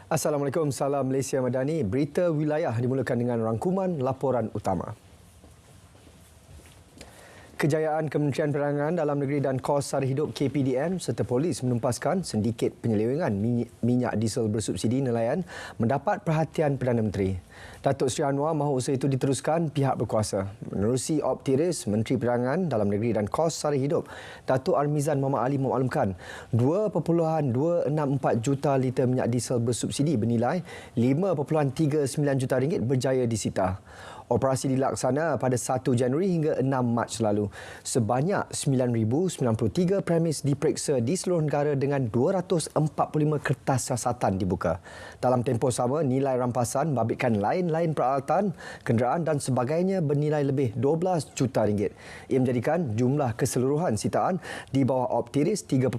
Assalamualaikum, salam Malaysia Madani. Berita wilayah dimulakan dengan rangkuman laporan utama. Kejayaan Kementerian Penerangan Dalam Negeri dan Kos Sara Hidup KPDM serta polis menumpaskan sindiket penyelewengan minyak diesel bersubsidi nelayan mendapat perhatian Perdana Menteri. Datuk Seri Anwar mahu usaha itu diteruskan pihak berkuasa. Menerusi Optiris, Menteri Penerangan Dalam Negeri dan Kos Sara Hidup, Datuk Armizan Muhammad Ali memaklumkan 2.264 juta liter minyak diesel bersubsidi bernilai 5.39 juta ringgit berjaya disita. Operasi dilaksana pada 1 Januari hingga 6 Mac lalu. Sebanyak 9,093 premis diperiksa di seluruh negara dengan 245 kertas siasatan dibuka. Dalam tempoh sama, nilai rampasan membabitkan lain-lain peralatan, kenderaan dan sebagainya bernilai lebih 12 juta ringgit. Ia menjadikan jumlah keseluruhan sitaan di bawah Optiris 3.0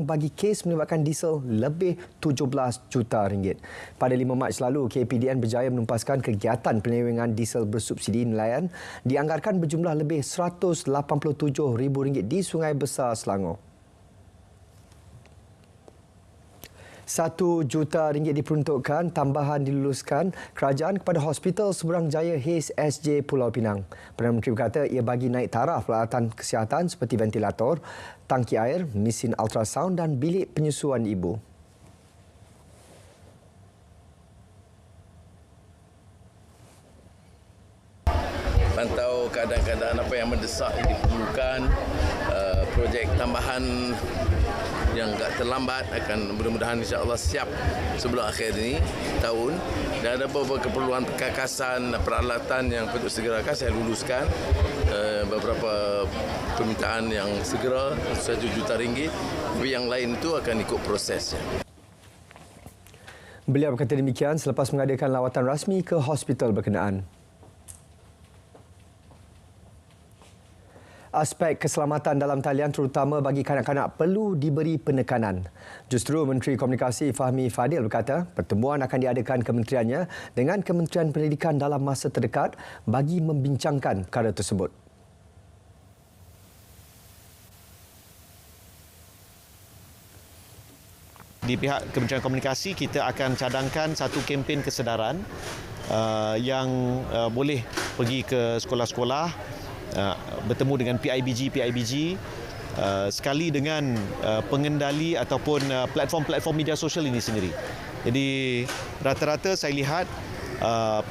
bagi kes melibatkan diesel lebih 17 juta ringgit. Pada 5 Mac lalu, KPDN berjaya menumpaskan kegiatan penyelewengan diesel bersubsidi nelayan dianggarkan berjumlah lebih RM187,000 di Sungai Besar Selangor. RM1 juta diperuntukkan tambahan diluluskan kerajaan kepada Hospital Seberang Jaya Hayes SJ Pulau Pinang. Perdana Menteri berkata ia bagi naik taraf peralatan kesihatan seperti ventilator, tangki air, mesin ultrasound dan bilik penyusuan ibu. Pantau keadaan-keadaan apa yang mendesak yang diperlukan, projek tambahan yang agak terlambat akan mudah-mudahan insya-Allah siap sebelum akhir ini tahun, dan ada beberapa keperluan perkakasan peralatan yang perlu segera akan saya luluskan, beberapa permintaan yang segera RM1 juta, tapi yang lain itu akan ikut prosesnya. Beliau berkata demikian selepas mengadakan lawatan rasmi ke hospital berkenaan. Aspek keselamatan dalam talian terutama bagi kanak-kanak perlu diberi penekanan. Justru Menteri Komunikasi Fahmi Fadil berkata pertemuan akan diadakan kementeriannya dengan Kementerian Pendidikan dalam masa terdekat bagi membincangkan perkara tersebut. Di pihak Kementerian Komunikasi, kita akan cadangkan satu kempen kesedaran yang boleh pergi ke sekolah-sekolah, bertemu dengan PIBG sekali dengan pengendali ataupun platform media sosial ini sendiri. Jadi rata-rata saya lihat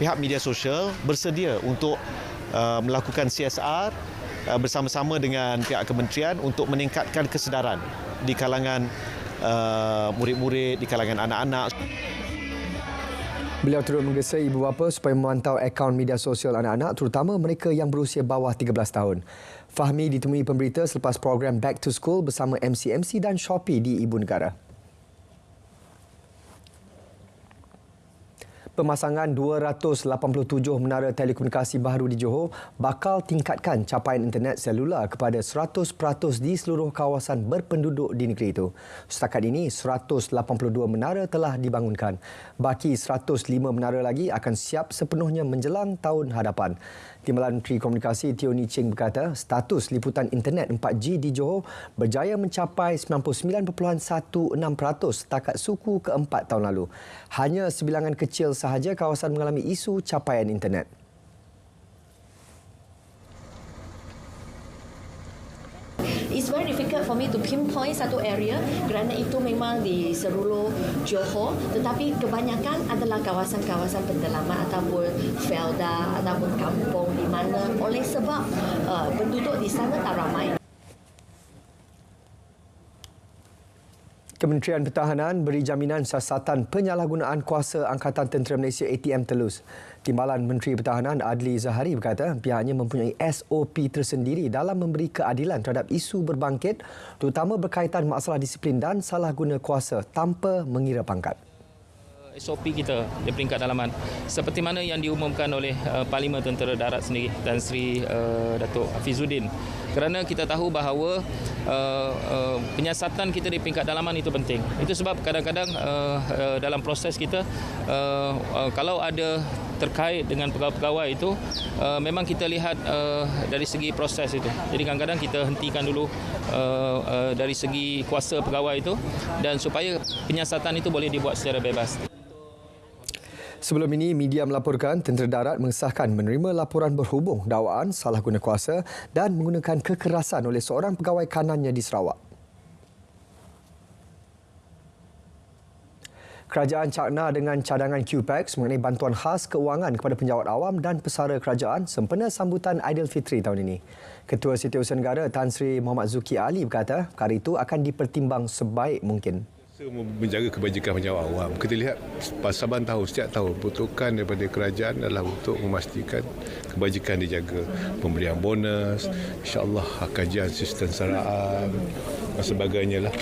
pihak media sosial bersedia untuk melakukan CSR bersama-sama dengan pihak kementerian untuk meningkatkan kesedaran di kalangan murid-murid, di kalangan anak-anak. Beliau turut menggesa ibu bapa supaya memantau akaun media sosial anak-anak terutama mereka yang berusia bawah 13 tahun. Fahmi ditemui pemberita selepas program Back to School bersama MC dan Shopee di Ibu Negara. Pemasangan 287 menara telekomunikasi baru di Johor bakal tingkatkan capaian internet selular kepada 100% di seluruh kawasan berpenduduk di negeri itu. Setakat ini, 182 menara telah dibangunkan. Baki 105 menara lagi akan siap sepenuhnya menjelang tahun hadapan. Timbalan Menteri Komunikasi Teo Nii Cheng berkata status liputan internet 4G di Johor berjaya mencapai 99.16% setakat suku keempat tahun lalu. Hanya sebilangan kecil sahaja kawasan mengalami isu capaian internet. It's very difficult for me to pinpoint satu area kerana itu memang di seluruh Johor, tetapi kebanyakan adalah kawasan-kawasan pendalaman ataupun felda ataupun kampung di mana oleh sebab penduduk di sana tak ramai. Kementerian Pertahanan beri jaminan siasatan penyalahgunaan kuasa Angkatan Tentera Malaysia ATM telus. Timbalan Menteri Pertahanan Adli Zahari berkata pihaknya mempunyai SOP tersendiri dalam memberi keadilan terhadap isu berbangkit terutama berkaitan masalah disiplin dan salah guna kuasa tanpa mengira pangkat. SOP kita di peringkat dalaman seperti mana yang diumumkan oleh Parlimen Tentera Darat sendiri dan Seri Datuk Hafizuddin, kerana kita tahu bahawa penyiasatan kita di peringkat dalaman itu penting. Itu sebab kadang-kadang dalam proses kita kalau ada terkait dengan pegawai-pegawai itu memang kita lihat dari segi proses itu. Jadi kadang-kadang kita hentikan dulu dari segi kuasa pegawai itu dan supaya penyiasatan itu boleh dibuat secara bebas. Sebelum ini, media melaporkan tentera darat mengesahkan menerima laporan berhubung dakwaan salah guna kuasa dan menggunakan kekerasan oleh seorang pegawai kanannya di Sarawak. Kerajaan cakna dengan cadangan QPAX mengenai bantuan khas keuangan kepada penjawat awam dan pesara kerajaan sempena sambutan Aidilfitri tahun ini. Ketua Setiausaha Negara Tan Sri Muhammad Zuki Ali berkata perkara itu akan dipertimbang sebaik mungkin. Menjaga kebajikan penjawat awam. Kita lihat saban tahun, setiap tahun peruntukan daripada kerajaan adalah untuk memastikan kebajikan dijaga. Pemberian bonus, insya-Allah kajian sistem saraan dan sebagainya lah.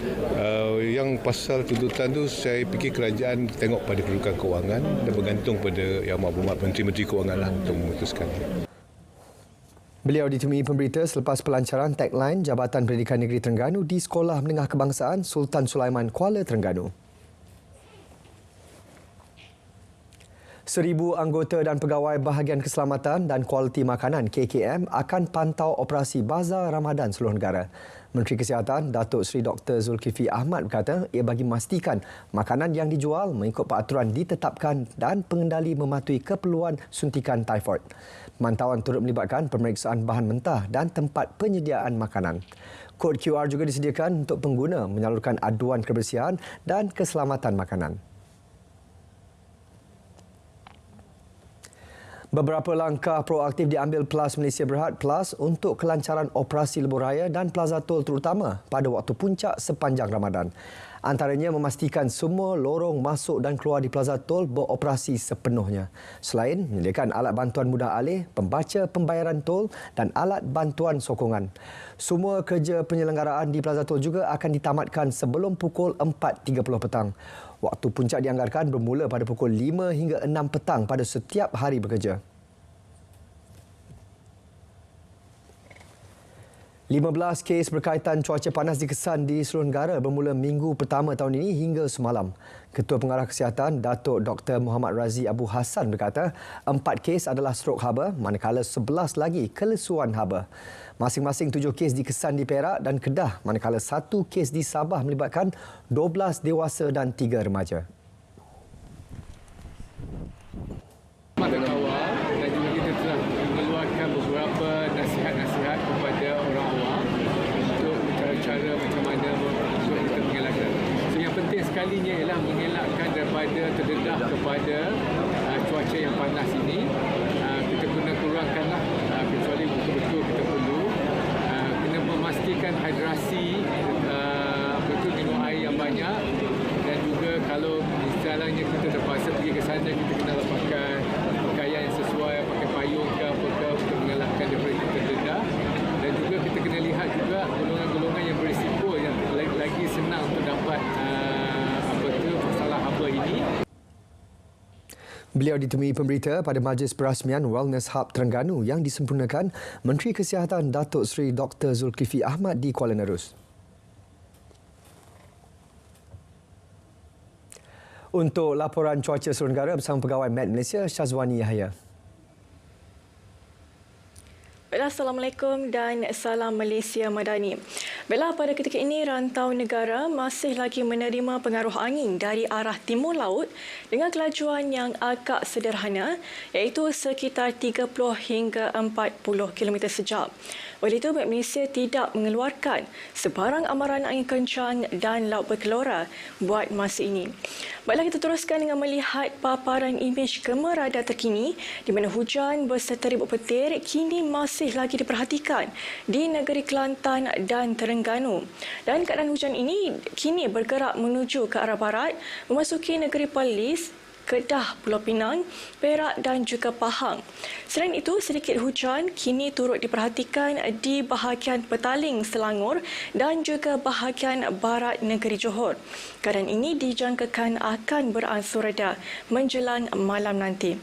Yang pasal tuntutan tu saya fikir kerajaan tengok pada kedudukan kewangan dan bergantung pada Yang Berhormat Menteri-Menteri Kewangan lah untuk memutuskan. Beliau ditemui pemberita selepas pelancaran tagline Jabatan Pendidikan Negeri Terengganu di Sekolah Menengah Kebangsaan Sultan Sulaiman, Kuala Terengganu. 1,000 anggota dan pegawai Bahagian Keselamatan dan Kualiti Makanan KKM akan pantau operasi Bazar Ramadan seluruh negara. Menteri Kesihatan Datuk Seri Dr. Zulkifli Ahmad berkata ia bagi memastikan makanan yang dijual mengikut peraturan ditetapkan dan pengendali mematuhi keperluan suntikan typhoid. Pemantauan turut melibatkan pemeriksaan bahan mentah dan tempat penyediaan makanan. Kod QR juga disediakan untuk pengguna menyalurkan aduan kebersihan dan keselamatan makanan. Beberapa langkah proaktif diambil PLAS Malaysia Berhad PLAS untuk kelancaran operasi lebuh raya dan Plaza Tol terutama pada waktu puncak sepanjang Ramadan. Antaranya memastikan semua lorong masuk dan keluar di Plaza Tol beroperasi sepenuhnya. Selain menyediakan alat bantuan mudah alih, pembaca pembayaran tol dan alat bantuan sokongan. Semua kerja penyelenggaraan di Plaza Tol juga akan ditamatkan sebelum pukul 4.30 petang. Waktu puncak dianggarkan bermula pada pukul 5 hingga 6 petang pada setiap hari bekerja. 15 kes berkaitan cuaca panas dikesan di seluruh negara bermula minggu pertama tahun ini hingga semalam. Ketua Pengarah Kesihatan Datuk Dr. Muhammad Razi Abu Hassan berkata 4 kes adalah strok haba manakala 11 lagi kelesuan haba. Masing-masing 7 kes dikesan di Perak dan Kedah manakala 1 kes di Sabah melibatkan 12 dewasa dan 3 remaja. Pada awal dan juga kita telah mengeluarkan beberapa nasihat-nasihat kepada orang awam untuk cara-cara macam mana untuk kita mengelakkan. So, yang penting sekalinya ialah mengelakkan daripada terdedah kepada cuaca yang panas ini. Kita kena kurangkanlah kecuali betul-betul kita perlu. Kena memastikan hidrasi, betul minum air yang banyak dan juga kalau misalnya kita terpaksa pergi ke sana kita kena pakai pakaian yang sesuai, pakai payung ke apa ke untuk mengelakkan daripada kita terdedah dan juga kita kena lihat juga golongan-golongan yang berisiko yang lagi senang untuk dapat masalah haba ini. Beliau ditemui pemberita pada majlis perasmian Wellness Hub Terengganu yang disempurnakan Menteri Kesihatan Datuk Seri Dr. Zulkifli Ahmad di Kuala Nerus. Untuk laporan cuaca seluruh negara bersama pegawai Met Malaysia Syazwani Yahya. Baiklah, Assalamualaikum dan salam Malaysia Madani. Baiklah, pada ketika ini rantau negara masih lagi menerima pengaruh angin dari arah timur laut dengan kelajuan yang agak sederhana iaitu sekitar 30 hingga 40 km sejam. Oleh itu, Met Malaysia tidak mengeluarkan sebarang amaran angin kencang dan laut berkelora buat masa ini. Baiklah, kita teruskan dengan melihat paparan imej gema radar terkini di mana hujan berserta ribut petir kini masih lagi diperhatikan di negeri Kelantan dan Terengganu. Dan keadaan hujan ini kini bergerak menuju ke arah barat memasuki negeri Perlis, Kedah, Pulau Pinang, Perak dan juga Pahang. Selain itu, sedikit hujan kini turut diperhatikan di bahagian Petaling, Selangor dan juga bahagian barat negeri Johor. Keadaan ini dijangkakan akan beransur reda menjelang malam nanti.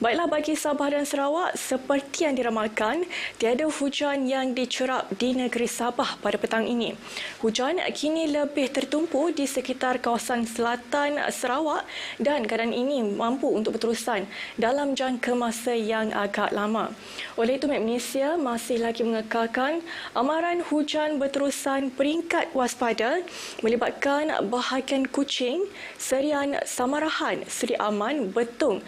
Baiklah, bagi Sabah dan Sarawak, seperti yang diramalkan, tiada hujan yang dicerap di negeri Sabah pada petang ini. Hujan kini lebih tertumpu di sekitar kawasan selatan Sarawak dan keadaan ini ini mampu untuk berterusan dalam jangka masa yang agak lama. Oleh itu, Met Malaysia masih lagi mengekalkan amaran hujan berterusan peringkat waspada melibatkan bahagian Kuching, Serian Samarahan, Seri Aman, Betung,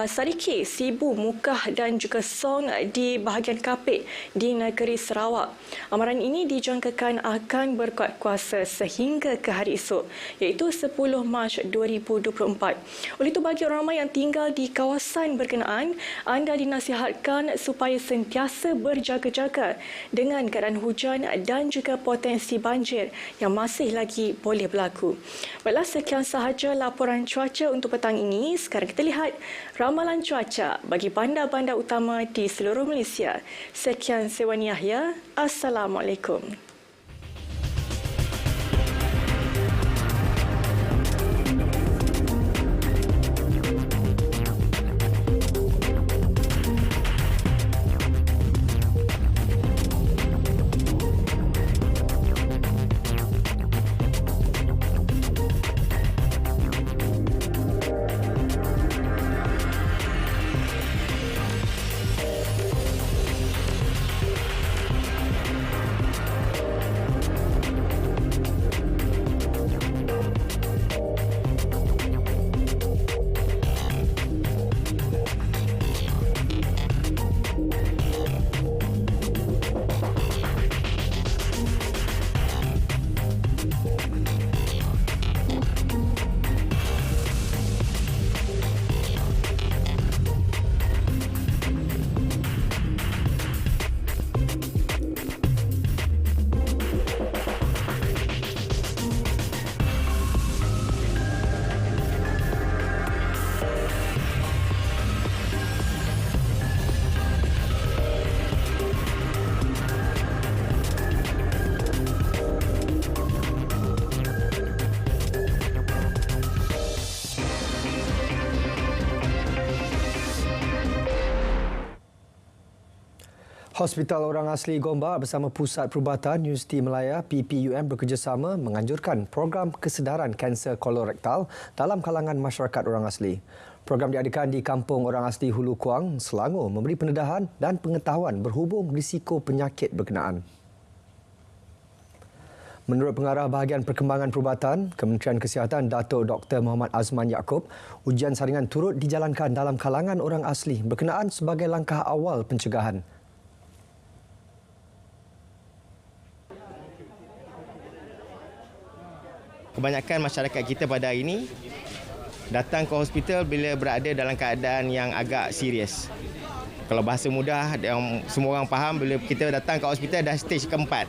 Sarike, Sibu, Mukah dan juga Song di bahagian Kapit di negeri Sarawak. Amaran ini dijangkakan akan berkuat kuasa sehingga ke hari esok, iaitu 10 Mac 2024. Oleh itu, bagi orang ramai yang tinggal di kawasan berkenaan, anda dinasihatkan supaya sentiasa berjaga-jaga dengan keadaan hujan dan juga potensi banjir yang masih lagi boleh berlaku. Baiklah, sekian sahaja laporan cuaca untuk petang ini. Sekarang kita lihat ramalan cuaca bagi bandar-bandar utama di seluruh Malaysia. Sekian, saya Wani Yahya. Assalamualaikum. Hospital Orang Asli Gombak bersama Pusat Perubatan Universiti Melaya PPUM bekerjasama menganjurkan program kesedaran kanser kolorektal dalam kalangan masyarakat orang asli. Program diadakan di Kampung Orang Asli Hulu Kuang, Selangor, memberi pendedahan dan pengetahuan berhubung risiko penyakit berkenaan. Menurut Pengarah Bahagian Perkembangan Perubatan, Kementerian Kesihatan Datuk Dr. Muhammad Azman Yaakob, ujian saringan turut dijalankan dalam kalangan orang asli berkenaan sebagai langkah awal pencegahan. Kebanyakan masyarakat kita pada hari ini datang ke hospital bila berada dalam keadaan yang agak serius. Kalau bahasa mudah, semua orang faham bila kita datang ke hospital dah stage keempat.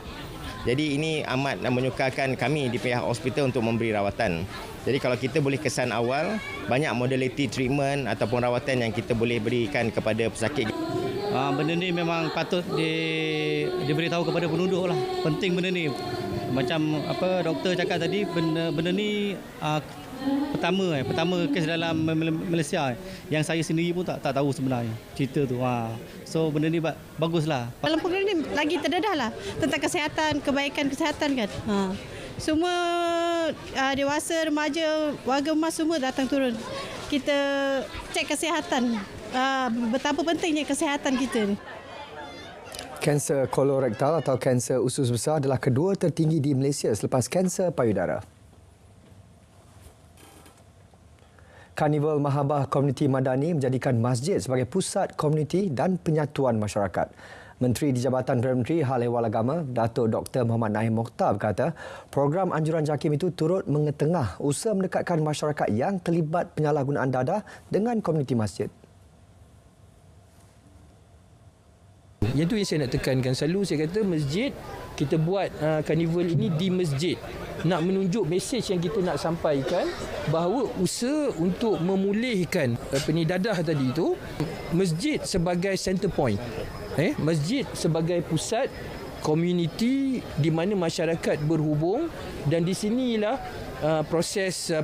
Jadi ini amat menyukarkan kami di pihak hospital untuk memberi rawatan. Jadi kalau kita boleh kesan awal, banyak modaliti treatment ataupun rawatan yang kita boleh berikan kepada pesakit. Benda ni memang patut diberitahu kepada penduduk lah. Penting benda ni. Macam apa doktor cakap tadi, benda ni pertama kes dalam Malaysia yang saya sendiri pun tak tahu sebenarnya cerita tu. So benda ni baguslah. Dalam program ni lagi terdedah lah tentang kesihatan, kebaikan kesihatan kan. Semua dewasa, remaja, warga emas semua datang turun. Kita cek kesihatan. Betapa pentingnya kesihatan kita ni. Kanser kolorektal atau kanser usus besar adalah kedua tertinggi di Malaysia selepas kanser payudara. Karnival Mahabah Komuniti Madani menjadikan masjid sebagai pusat komuniti dan penyatuan masyarakat. Menteri di Jabatan Perdana Menteri Hal Ehwal Agama, Datuk Dr. Muhammad Naim Mokhtar berkata, program anjuran JAKIM itu turut mengetengah usaha mendekatkan masyarakat yang terlibat penyalahgunaan dadah dengan komuniti masjid. Yang tu yang saya nak tekankan. Selalu saya kata masjid, kita buat karnival ini di masjid. Nak menunjuk mesej yang kita nak sampaikan bahawa usaha untuk memulihkan dadah tadi itu, masjid sebagai center point. Masjid sebagai pusat komuniti di mana masyarakat berhubung, dan di sinilah proses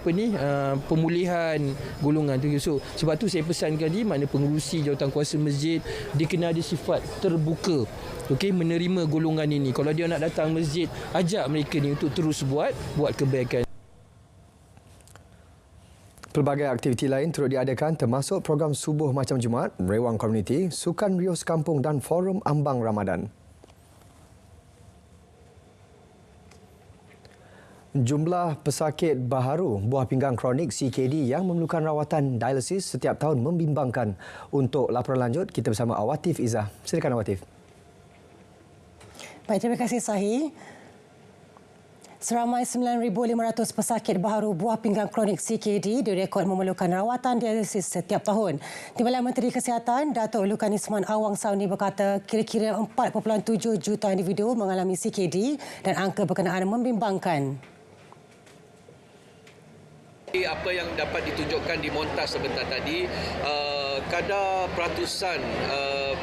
pemulihan golongan tu. So, sebab tu saya pesankan tadi, mana pengurusi jawatankuasa masjid dia kena ada sifat terbuka, menerima golongan ini. Kalau dia nak datang masjid, ajak mereka ni untuk terus buat kebaikan. Pelbagai aktiviti lain turut diadakan termasuk program Subuh Macam Jumaat, Merewang Komuniti, Sukan Rios Kampung dan Forum Ambang Ramadan. Jumlah pesakit baharu buah pinggang kronik CKD yang memerlukan rawatan dialisis setiap tahun membimbangkan. Untuk laporan lanjut, kita bersama Awatif Izzah. Silakan Awatif. Baik, terima kasih Sahi. Seramai 9,500 pesakit baharu buah pinggang kronik CKD direkod memerlukan rawatan dialisis setiap tahun. Timbalan Menteri Kesihatan, Datuk Lukan Isman Awang Sauni berkata kira-kira 4.7 juta individu mengalami CKD dan angka berkenaan membimbangkan. Apa yang dapat ditunjukkan di montas sebentar tadi, kadar peratusan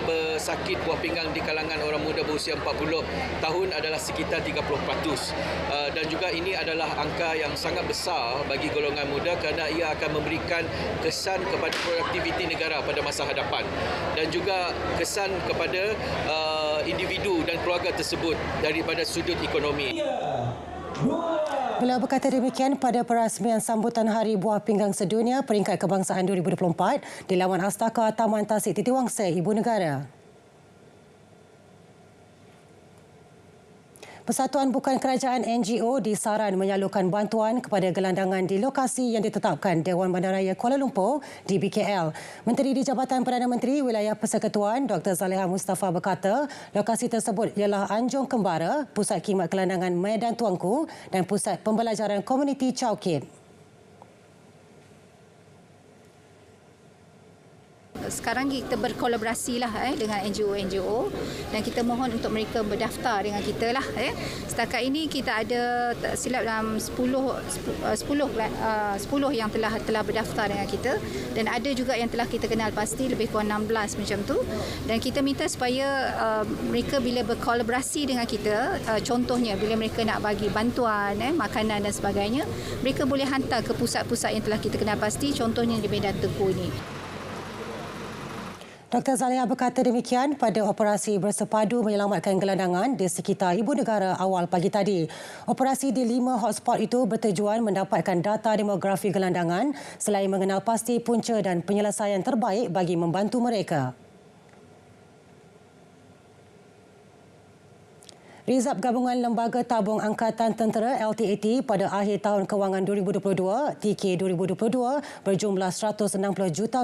pesakit buah pinggang di kalangan orang muda berusia 40 tahun adalah sekitar 30%. Dan juga ini adalah angka yang sangat besar bagi golongan muda kerana ia akan memberikan kesan kepada produktiviti negara pada masa hadapan dan juga kesan kepada individu dan keluarga tersebut daripada sudut ekonomi. Beliau berkata demikian pada perasmian sambutan Hari Buah Pinggang Sedunia Peringkat Kebangsaan 2024 di Lawan Astaka Taman Tasik Titiwangsa, Ibu Negara. Persatuan Bukan Kerajaan NGO disaran menyalurkan bantuan kepada gelandangan di lokasi yang ditetapkan Dewan Bandaraya Kuala Lumpur di BKL. Menteri di Jabatan Perdana Menteri Wilayah Persekutuan Dr. Zaleha Mustafa berkata lokasi tersebut ialah Anjong Kembara, Pusat Khidmat Gelandangan Medan Tuanku dan Pusat Pembelajaran Komuniti Chowkit. Sekarang kita berkolaborasilah dengan NGO-NGO dan kita mohon untuk mereka berdaftar dengan kita lah. Setakat ini kita ada tak silap dalam 10 yang telah berdaftar dengan kita dan ada juga yang telah kita kenal pasti lebih kurang 16 macam tu, dan kita minta supaya mereka bila berkolaborasi dengan kita, contohnya bila mereka nak bagi bantuan makanan dan sebagainya, mereka boleh hantar ke pusat-pusat yang telah kita kenal pasti, contohnya di Medan Tengku ini. Dr. Zaleha berkata demikian pada operasi bersepadu menyelamatkan gelandangan di sekitar Ibu Negara awal pagi tadi. Operasi di 5 hotspot itu bertujuan mendapatkan data demografi gelandangan selain mengenal pasti punca dan penyelesaian terbaik bagi membantu mereka. Rizab Gabungan Lembaga Tabung Angkatan Tentera LTAT pada akhir tahun kewangan 2022, TK 2022 berjumlah RM160 juta.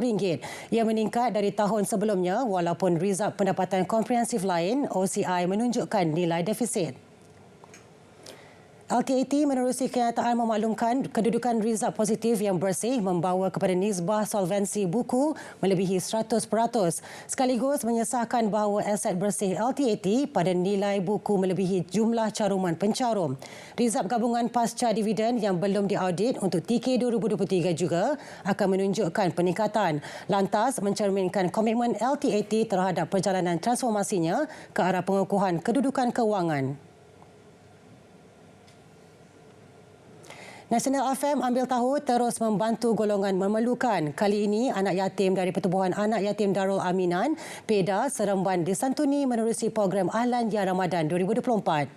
Ia meningkat dari tahun sebelumnya walaupun rizab pendapatan komprehensif lain OCI menunjukkan nilai defisit. LTAT menerusi kenyataan memaklumkan kedudukan rizab positif yang bersih membawa kepada nisbah solvensi buku melebihi 100%, sekaligus menyesahkan bahawa aset bersih LTAT pada nilai buku melebihi jumlah caruman pencarum. Rizab gabungan pasca dividen yang belum diaudit untuk TK 2023 juga akan menunjukkan peningkatan, lantas mencerminkan komitmen LTAT terhadap perjalanan transformasinya ke arah pengukuhan kedudukan kewangan. Nasional FM ambil tahu terus membantu golongan memerlukan. Kali ini, anak yatim dari Pertubuhan Anak Yatim Darul Aminan, PEDA, Seremban disantuni menerusi program Ahlan Ya Ramadan 2024.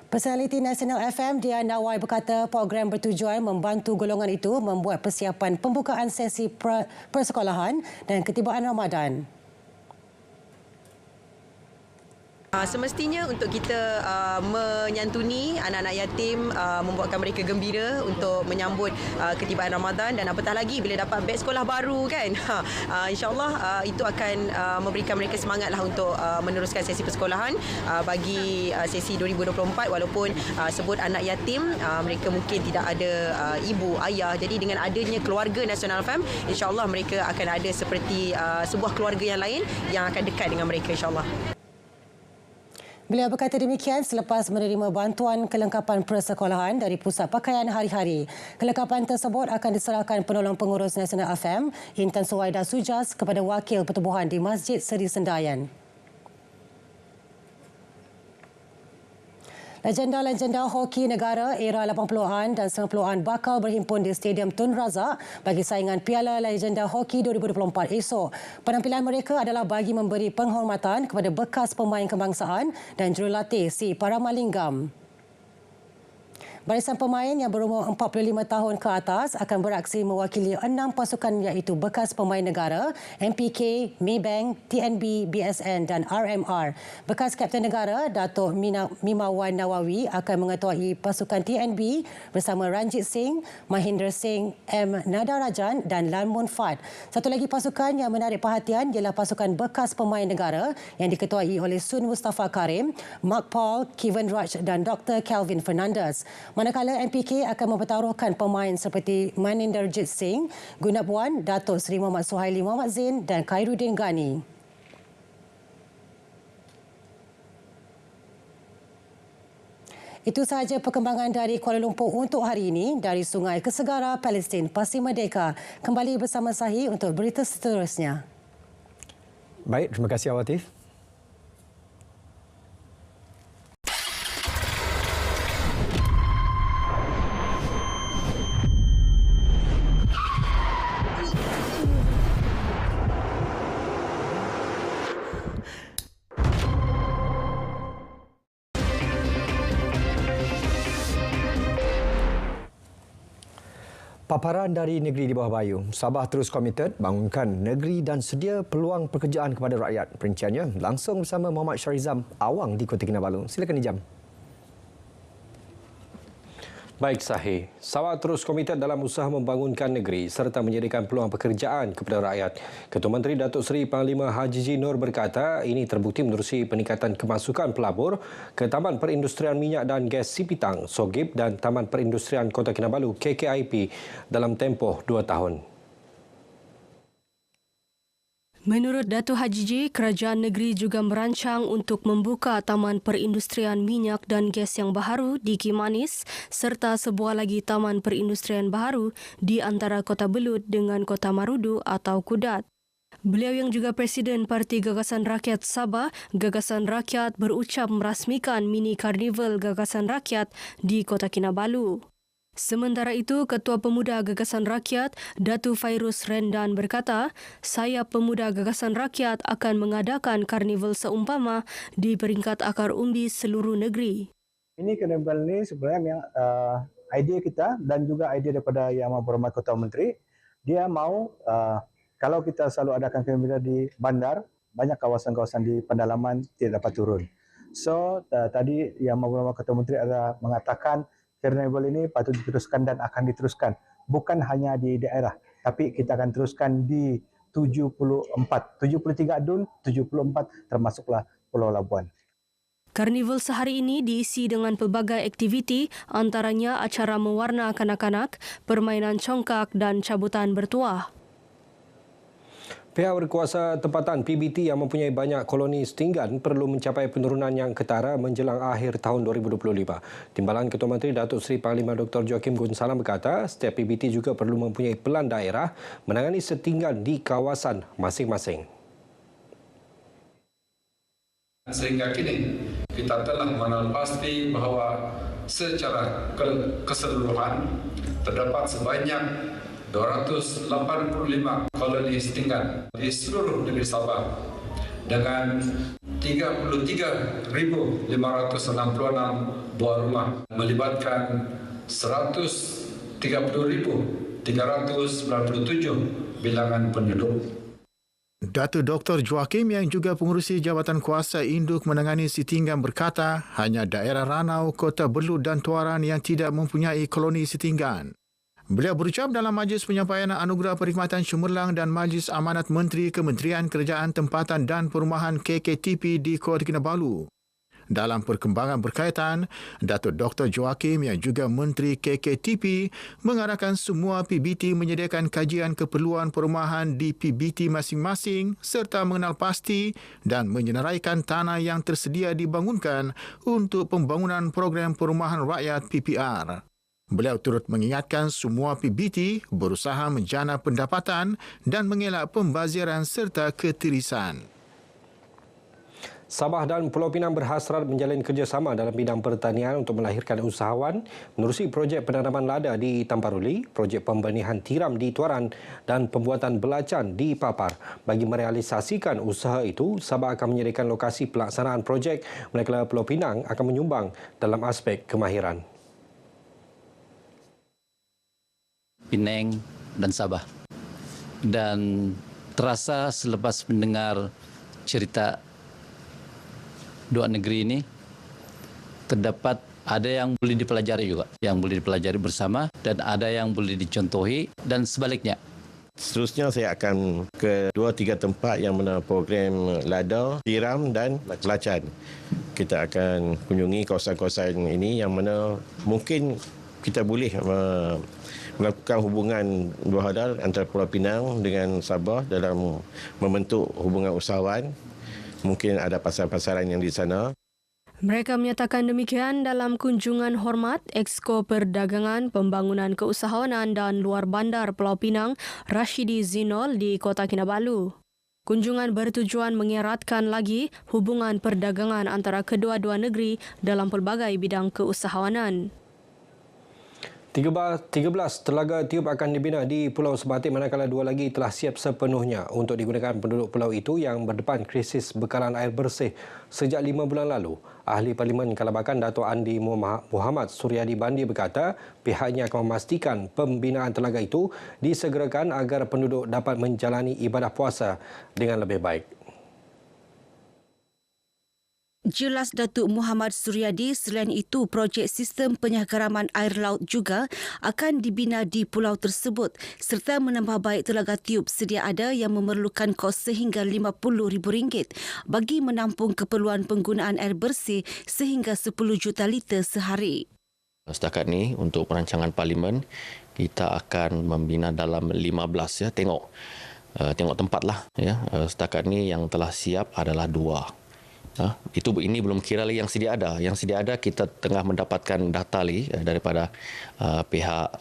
Personaliti Nasional FM Dian Nawai berkata program bertujuan membantu golongan itu membuat persiapan pembukaan sesi persekolahan dan ketibaan Ramadan. Semestinya untuk kita menyantuni anak-anak yatim, membuatkan mereka gembira untuk menyambut ketibaan Ramadan, dan apatah lagi bila dapat beg sekolah baru kan. InsyaAllah itu akan memberikan mereka semangatlah untuk meneruskan sesi persekolahan bagi sesi 2024, walaupun sebut anak yatim, mereka mungkin tidak ada ibu, ayah. Jadi dengan adanya keluarga Nasional FM, insyaAllah mereka akan ada seperti sebuah keluarga yang lain yang akan dekat dengan mereka insyaAllah. Beliau berkata demikian selepas menerima bantuan kelengkapan persekolahan dari Pusat Pakaian Hari-Hari. Kelengkapan tersebut akan diserahkan penolong pengurus Nasional FM, Intan Suwaida Sujas, kepada wakil pertubuhan di Masjid Seri Sendayan. Legenda-legenda hoki negara era 80-an dan 90-an bakal berhimpun di Stadium Tun Razak bagi saingan Piala Legenda Hoki 2024 esok. Penampilan mereka adalah bagi memberi penghormatan kepada bekas pemain kebangsaan dan jurulatih si Paramalinggam. Barisan pemain yang berumur 45 tahun ke atas akan beraksi mewakili 6 pasukan iaitu bekas pemain negara, MPK, Maybank, TNB, BSN dan RMR. Bekas Kapten Negara, Datuk Mimawan Nawawi akan mengetuai pasukan TNB bersama Ranjit Singh, Mahinder Singh, M. Nadarajan dan Lan Mun Fat. Satu lagi pasukan yang menarik perhatian ialah pasukan bekas pemain negara yang diketuai oleh Sun Mustafa Karim, Mark Paul, Kevin Raj dan Dr. Kelvin Fernandez. Manakala MPK akan mempertaruhkan pemain seperti Maninderjit Singh, Gunapuan, Datuk Seri Muhammad Suhaili Muhammad Zain dan Khairuddin Ghani. Itu sahaja perkembangan dari Kuala Lumpur untuk hari ini. Dari Sungai ke Segara, Palestin, Pasti Merdeka. Kembali bersama Sahi untuk berita seterusnya. Baik, terima kasih Awatif. Paparan dari negeri di bawah bayu. Sabah terus komited bangunkan negeri dan sedia peluang pekerjaan kepada rakyat. Perinciannya langsung bersama Muhammad Syarizam Awang di Kota Kinabalu. Silakan Ijam. Baik Sahih, Sabah terus komited dalam usaha membangunkan negeri serta menyediakan peluang pekerjaan kepada rakyat. Ketua Menteri Datuk Seri Panglima Haji G. Nur berkata ini terbukti menerusi peningkatan kemasukan pelabur ke Taman Perindustrian Minyak dan Gas Sipitang, Sogip dan Taman Perindustrian Kota Kinabalu KKIP dalam tempoh 2 tahun. Menurut Datuk Haji J, kerajaan negeri juga merancang untuk membuka Taman Perindustrian Minyak dan Gas yang baharu di Kimanis serta sebuah lagi Taman Perindustrian baharu di antara Kota Belud dengan Kota Marudu atau Kudat. Beliau yang juga Presiden Parti Gagasan Rakyat Sabah, Gagasan Rakyat berucap merasmikan mini karnival Gagasan Rakyat di Kota Kinabalu. Sementara itu, Ketua Pemuda Gagasan Rakyat, Datu Fairuz Rendan berkata, Sayap Pemuda Gagasan Rakyat akan mengadakan karnival seumpama di peringkat akar umbi seluruh negeri. Ini karnival ini sebenarnya idea kita dan juga idea daripada Yang Amat Berhormat Ketua Menteri. Dia mau kalau kita selalu adakan karnival di bandar, banyak kawasan-kawasan di pendalaman tidak dapat turun. So tadi Yang Amat Berhormat Ketua Menteri ada mengatakan karnival ini patut diteruskan dan akan diteruskan. Bukan hanya di daerah, tapi kita akan teruskan di 73 adun, 74 termasuklah Pulau Labuan. Karnival sehari ini diisi dengan pelbagai aktiviti, antaranya acara mewarna kanak-kanak, permainan congkak dan cabutan bertuah. Pihak berkuasa tempatan PBT yang mempunyai banyak koloni setinggan perlu mencapai penurunan yang ketara menjelang akhir tahun 2025. Timbalan Ketua Menteri Datuk Seri Panglima Dr. Joakim Gonsalam berkata, setiap PBT juga perlu mempunyai pelan daerah menangani setinggan di kawasan masing-masing. Sehingga kini kita telah mengenal pasti bahawa secara keseluruhan terdapat sebanyak 285 koloni setinggan di seluruh negeri Sabah dengan 33,566 buah rumah melibatkan 130,397 bilangan penduduk. Datuk Dr. Joakim yang juga pengurusi Jabatan Kuasa Induk menangani setinggan berkata hanya daerah Ranau, Kota Belud dan Tuaran yang tidak mempunyai koloni setinggan. Beliau berucap dalam Majlis Penyampaian Anugerah Perkhidmatan Cemerlang dan Majlis Amanat Menteri Kementerian Kerajaan Tempatan dan Perumahan KKTP di Kota Kinabalu. Dalam perkembangan berkaitan, Datuk Dr. Joakim yang juga Menteri KKTP mengarahkan semua PBT menyediakan kajian keperluan perumahan di PBT masing-masing serta mengenal pasti dan menyenaraikan tanah yang tersedia dibangunkan untuk pembangunan program perumahan rakyat PPR. Beliau turut mengingatkan semua PBT berusaha menjana pendapatan dan mengelak pembaziran serta ketirisan. Sabah dan Pulau Pinang berhasrat menjalin kerjasama dalam bidang pertanian untuk melahirkan usahawan menerusi projek penanaman lada di Tamparuli, projek pembenihan tiram di Tuaran dan pembuatan belacan di Papar. Bagi merealisasikan usaha itu, Sabah akan menyediakan lokasi pelaksanaan projek, manakala Pulau Pinang akan menyumbang dalam aspek kemahiran. Penang dan Sabah. Dan terasa selepas mendengar cerita dua negeri ini, terdapat ada yang boleh dipelajari juga, yang boleh dipelajari bersama dan ada yang boleh dicontohi dan sebaliknya. Seterusnya saya akan ke 2-3 tempat yang mana program LADA, Tiram dan Belacan. Kita akan kunjungi kawasan-kawasan ini yang mana mungkin kita boleh melakukan hubungan dua hadal antara Pulau Pinang dengan Sabah dalam membentuk hubungan usahawan. Mungkin ada pasar-pasaran yang di sana. Mereka menyatakan demikian dalam kunjungan hormat Exko Perdagangan, Pembangunan Keusahawanan dan Luar Bandar Pulau Pinang, Rashidi Zinol di Kota Kinabalu. Kunjungan bertujuan mengeratkan lagi hubungan perdagangan antara kedua-dua negeri dalam pelbagai bidang keusahawanan. 13 telaga tiup akan dibina di Pulau Sebatik manakala 2 lagi telah siap sepenuhnya untuk digunakan penduduk pulau itu yang berdepan krisis bekalan air bersih sejak 5 bulan lalu. Ahli Parlimen Kalabakan Dato' Andi Muhammad Suryadi Bandi berkata pihaknya akan memastikan pembinaan telaga itu disegerakan agar penduduk dapat menjalani ibadah puasa dengan lebih baik. Jelas Datuk Muhammad Suryadi, selain itu projek sistem penyagaraman air laut juga akan dibina di pulau tersebut serta menambah baik telaga tiup sedia ada yang memerlukan kos sehingga RM50,000 bagi menampung keperluan penggunaan air bersih sehingga 10 juta liter sehari. Setakat ni untuk perancangan Parlimen kita akan membina dalam 15 ya, tengok tempatlah ya. Setakat ni yang telah siap adalah 2. Ini belum kira lagi yang sedia ada. Yang sedia ada kita tengah mendapatkan data lagi daripada pihak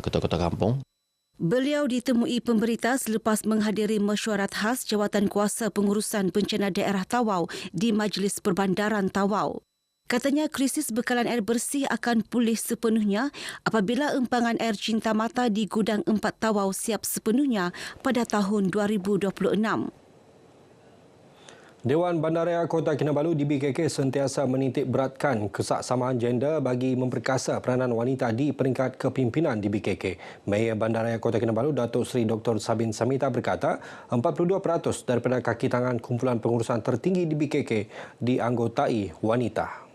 ketua-ketua kampung. Beliau ditemui pemberita selepas menghadiri mesyuarat khas Jawatan Kuasa Pengurusan Bencana Daerah Tawau di Majlis Perbandaran Tawau. Katanya krisis bekalan air bersih akan pulih sepenuhnya apabila empangan air Cinta Mata di Gudang 4 Tawau siap sepenuhnya pada tahun 2026. Dewan Bandaraya Kota Kinabalu DBKK sentiasa menitik beratkan kesaksamaan gender bagi memperkasa peranan wanita di peringkat kepimpinan DBKK. Mayor Bandaraya Kota Kinabalu Datuk Seri Dr. Sabin Samita berkata 42% daripada kaki tangan kumpulan pengurusan tertinggi DBKK dianggotai wanita.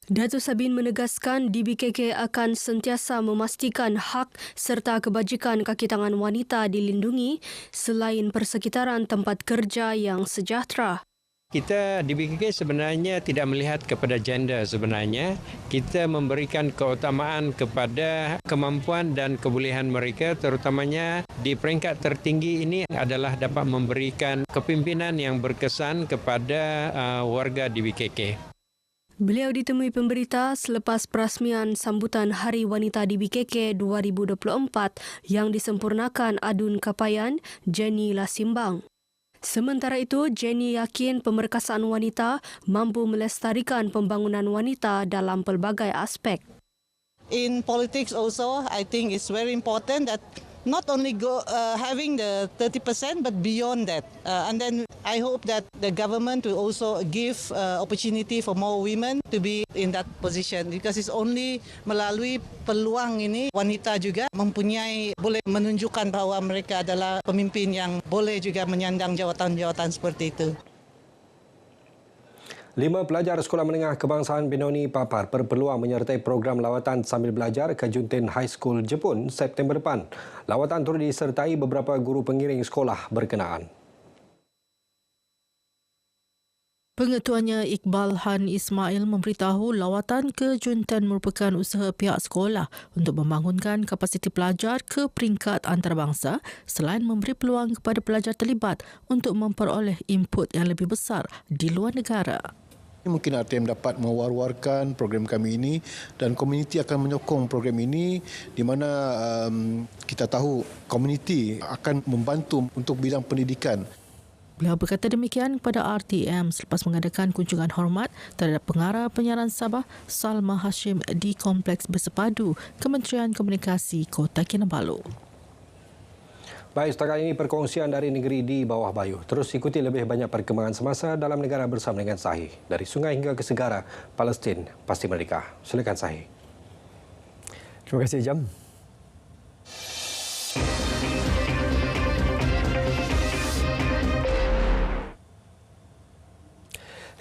Datuk Sabin menegaskan DBKK akan sentiasa memastikan hak serta kebajikan kaki tangan wanita dilindungi selain persekitaran tempat kerja yang sejahtera. Kita DBKK sebenarnya tidak melihat kepada gender sebenarnya. Kita memberikan keutamaan kepada kemampuan dan kebolehan mereka terutamanya di peringkat tertinggi ini adalah dapat memberikan kepimpinan yang berkesan kepada warga DBKK. Beliau ditemui pemberita selepas perasmian sambutan Hari Wanita DBKK 2024 yang disempurnakan Adun Kapayan Jenny Lasimbang. Sementara itu, Jenny yakin pemerkasaan wanita mampu melestarikan pembangunan wanita dalam pelbagai aspek. In politics also, I think it's very important that not only having the 30% but beyond that. And then I hope that the government will also give opportunity for more women to be in that position because it's only melalui peluang ini wanita juga boleh menunjukkan bahawa mereka adalah pemimpin yang boleh juga menyandang jawatan-jawatan seperti itu. 5 pelajar Sekolah Menengah Kebangsaan Benoni Papar berpeluang menyertai program lawatan sambil belajar ke Juntin High School Jepun September depan. Lawatan turut disertai beberapa guru pengiring sekolah berkenaan. Pengetuanya Iqbal Han Ismail memberitahu lawatan ke Juntin merupakan usaha pihak sekolah untuk membangunkan kapasiti pelajar ke peringkat antarabangsa selain memberi peluang kepada pelajar terlibat untuk memperoleh input yang lebih besar di luar negara. Mungkin RTM dapat mewar-warkan program kami ini dan komuniti akan menyokong program ini di mana kita tahu komuniti akan membantu untuk bidang pendidikan. Beliau berkata demikian kepada RTM selepas mengadakan kunjungan hormat terhadap pengarah penyiaran Sabah Salma Hashim di Kompleks Bersepadu Kementerian Komunikasi Kota Kinabalu. Baik, setakat ini perkongsian dari negeri di bawah bayau. Terus ikuti lebih banyak perkembangan semasa dalam negara bersama dengan Sahih. Dari sungai hingga ke segara, Palestin pasti merdeka. Silakan Sahih. Terima kasih, Jam.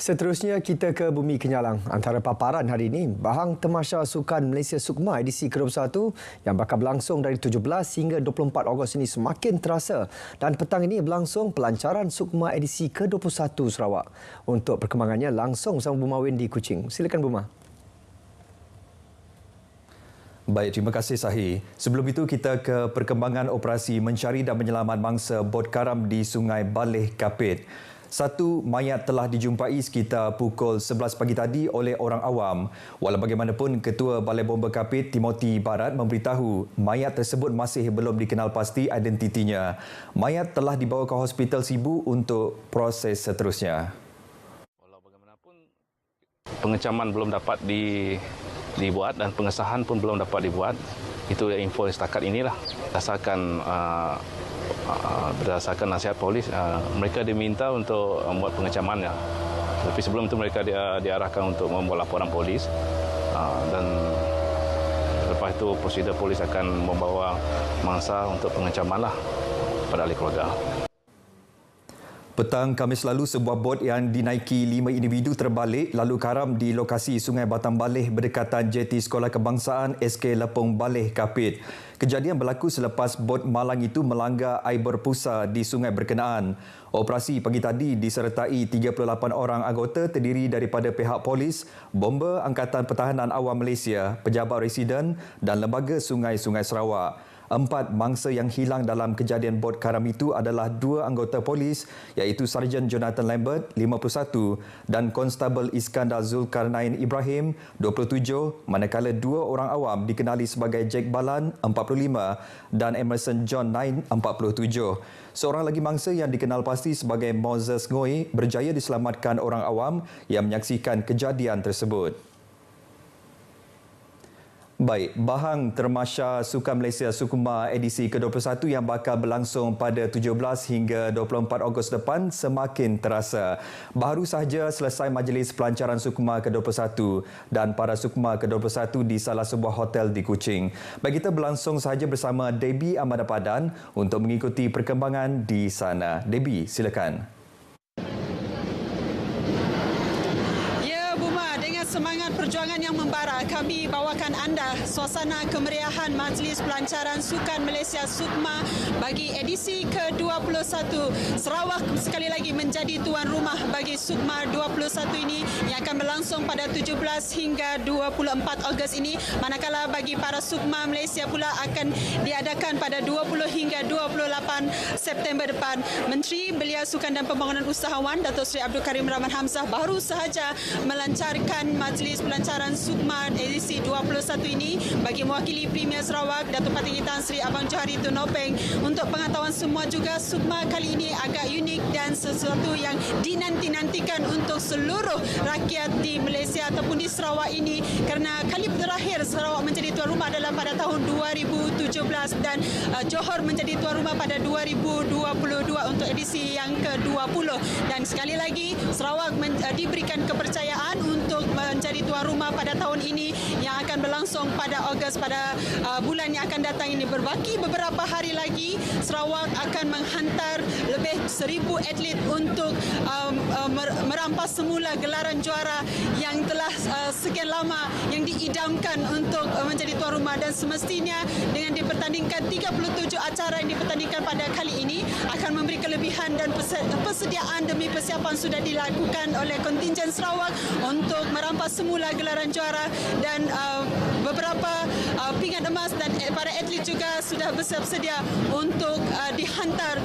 Seterusnya kita ke Bumi Kenyalang. Antara paparan hari ini, Bahang Tamasya Sukan Malaysia SUKMA edisi ke-21 yang bakal berlangsung dari 17 hingga 24 Ogos ini semakin terasa dan petang ini berlangsung pelancaran SUKMA edisi ke-21 Sarawak. Untuk perkembangannya langsung bersama Buma Win di Kuching. Silakan Buma. Baik, terima kasih Sahi. Sebelum itu kita ke perkembangan operasi mencari dan menyelamat mangsa bot karam di Sungai Baleh Kapit. Satu mayat telah dijumpai sekitar pukul 11 pagi tadi oleh orang awam. Walau bagaimanapun, Ketua Balai Bomba Kapit Timothy Barat memberitahu mayat tersebut masih belum dikenal pasti identitinya. Mayat telah dibawa ke Hospital Sibu untuk proses seterusnya. Walau bagaimanapun, pengecaman belum dapat dibuat dan pengesahan pun belum dapat dibuat. Itu info setakat inilah. Berdasarkan nasihat polis, mereka diminta untuk membuat pengecaman. Tapi sebelum itu mereka diarahkan untuk membuat laporan polis. Dan lepas itu prosedur polis akan membawa mangsa untuk pengecaman pada ahli keluarga. Petang Khamis lalu, sebuah bot yang dinaiki 5 individu terbalik lalu karam di lokasi Sungai Batang Baleh berdekatan jeti Sekolah Kebangsaan SK Lepong Baleh Kapit. Kejadian berlaku selepas bot malang itu melanggar air berpusa di sungai berkenaan. Operasi pagi tadi disertai 38 orang anggota terdiri daripada pihak polis, Bomba Angkatan Pertahanan Awam Malaysia, pejabat residen dan Lembaga Sungai-Sungai Sarawak. 4 mangsa yang hilang dalam kejadian bot karam itu adalah 2 anggota polis iaitu Sarjan Jonathan Lambert, 51 dan Konstabel Iskandar Zulkarnain Ibrahim, 27, manakala 2 orang awam dikenali sebagai Jack Balan, 45 dan Emerson John Nain, 47. Seorang lagi mangsa yang dikenal pasti sebagai Moses Ngoi berjaya diselamatkan orang awam yang menyaksikan kejadian tersebut. Baik, Bahang Tamasya Sukan Malaysia SUKMA edisi ke-21 yang bakal berlangsung pada 17 hingga 24 Ogos depan semakin terasa. Baru sahaja selesai majlis pelancaran SUKMA ke-21 dan para SUKMA ke-21 di salah sebuah hotel di Kuching. Baik, kita berlangsung sahaja bersama Debbie Amanda Padan untuk mengikuti perkembangan di sana. Debbie, silakan. Semangat perjuangan yang membara, kami bawakan anda suasana kemeriahan Majlis Pelancaran Sukan Malaysia SUKMA bagi edisi ke-21. Sarawak sekali lagi menjadi tuan rumah bagi SUKMA 21 ini yang akan berlangsung pada 17 hingga 24 Ogos ini. Manakala bagi para SUKMA Malaysia pula akan diadakan pada 20 hingga 28 September depan. Menteri Belia Sukan dan Pembangunan Usahawan Datuk Seri Abdul Karim Rahman Hamzah baru sahaja melancarkan Majlis Pelancaran SUKMA edisi 21 ini bagi mewakili Premier Sarawak Datuk Patinggi Tan Sri Abang Johari Tun Nopeng. Untuk pengetahuan semua juga, SUKMA kali ini agak unik dan sesuatu yang dinanti-nantikan untuk seluruh rakyat di Malaysia ataupun di Sarawak ini kerana kali terakhir Sarawak menjadi tuan rumah adalah pada tahun 2017 dan Johor menjadi tuan rumah pada 2022 untuk edisi yang ke-20. Dan sekali lagi Sarawak diberikan kepercayaan untuk menjadi tuan rumah pada tahun ini yang akan berlangsung pada Ogos pada bulan yang akan datang ini. Berbaki beberapa hari lagi, Sarawak akan menghantar lebih 1,000 atlet untuk merampas semula gelaran juara yang telah sekian lama yang diidamkan untuk menjadi tuan rumah, dan semestinya dengan dipertandingkan 37 acara yang dipertandingkan pada kali ini akan memberi kelebihan dan persediaan demi persiapan sudah dilakukan oleh kontingen Sarawak untuk merampas semula gelaran juara, dan beberapa pingat emas dan para atlet juga sudah bersedia untuk dihantar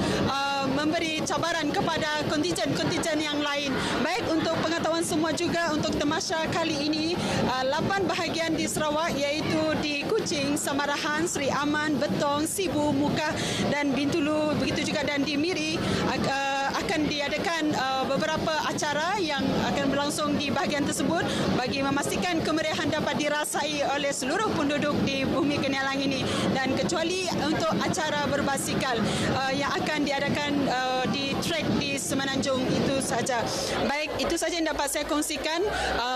memberi cabaran kepada kontingen-kontingen yang lain. Baik, untuk pengetahuan semua juga, untuk tamasya kali ini 8 bahagian di Sarawak iaitu di Kuching, Samarahan, Seri Aman, Betong, Sibu, Mukah dan Bintulu, begitu juga dan di Miri akan diadakan beberapa acara yang akan berlangsung di bahagian tersebut bagi memastikan kemeriahan dapat dirasai oleh seluruh penduduk di Bumi Kenalang ini, dan kecuali untuk acara berbasikal yang akan diadakan di trek di Semenanjung itu saja. Baik, itu saja yang dapat saya kongsikan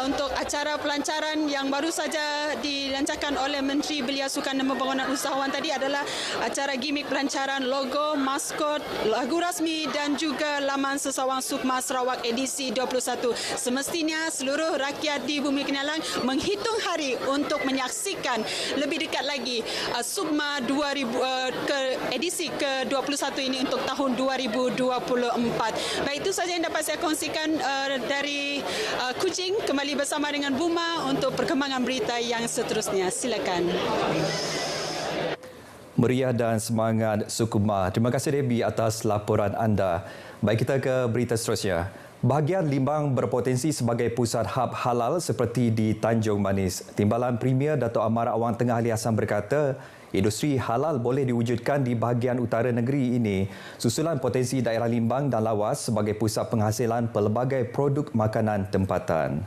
untuk acara pelancaran yang baru saja dilancarkan oleh Menteri Belia Sukan dan Pembangunan Usahawan tadi adalah acara gimmick pelancaran logo, maskot, lagu rasmi dan juga laman Sesawang Sukma Sarawak edisi 21. Semestinya seluruh rakyat di Bumi Kenalang menghitung hari untuk menyaksikan lebih dekat lagi Sukma 2000 ke edisi ke-21 ini untuk tahun 2024. Baik, itu saja yang dapat saya kongsikan dari Kuching. Kembali bersama dengan Buma untuk perkembangan berita yang seterusnya. Silakan. Meriah dan semangat Sukma. Terima kasih Debbie atas laporan anda. Baik, kita ke berita seterusnya. Bahagian Limbang berpotensi sebagai pusat hub halal seperti di Tanjung Manis. Timbalan Premier Dato' Amar Awang Tengah Ali Hassan berkata, industri halal boleh diwujudkan di bahagian utara negeri ini susulan potensi daerah Limbang dan Lawas sebagai pusat penghasilan pelbagai produk makanan tempatan.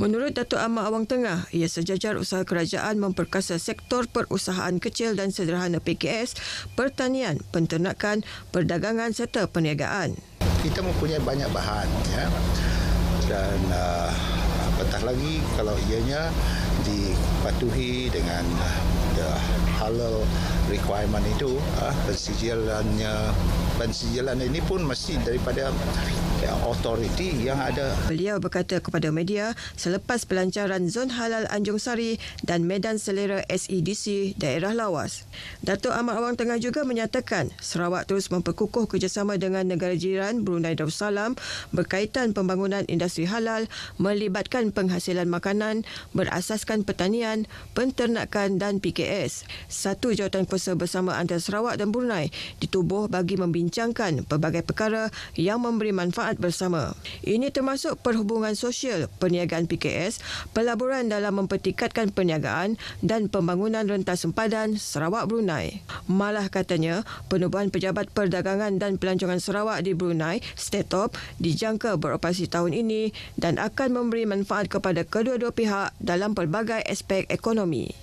Menurut Dato' Amar Awang Tengah, ia sejajar usaha kerajaan memperkasa sektor perusahaan kecil dan sederhana PKS, pertanian, penternakan, perdagangan serta perniagaan. Kita mempunyai banyak bahan, ya, dan apatah lagi kalau ianya dipatuhi dengan halal requirement itu, pensijilan ini pun mesti daripada authority yang ada. Beliau berkata kepada media selepas pelancaran Zon Halal Anjung Sari dan Medan Selera SEDC daerah Lawas. Dato' Amar Awang Tengah juga menyatakan Sarawak terus memperkukuh kerjasama dengan negara jiran Brunei Darussalam berkaitan pembangunan industri halal melibatkan penghasilan makanan berasaskan pertanian, penternakan dan PKS. Satu jawatan kuasa bersama antara Sarawak dan Brunei ditubuh bagi membincangkan pelbagai perkara yang memberi manfaat bersama. Ini termasuk perhubungan sosial, perniagaan PKS, pelaburan dalam mempertingkatkan perniagaan dan pembangunan rentas sempadan Sarawak Brunei. Malah katanya, penubuhan Pejabat Perdagangan dan Pelancongan Sarawak di Brunei, STATOP, dijangka beroperasi tahun ini dan akan memberi manfaat kepada kedua-dua pihak dalam pelbagai aspek ekonomi.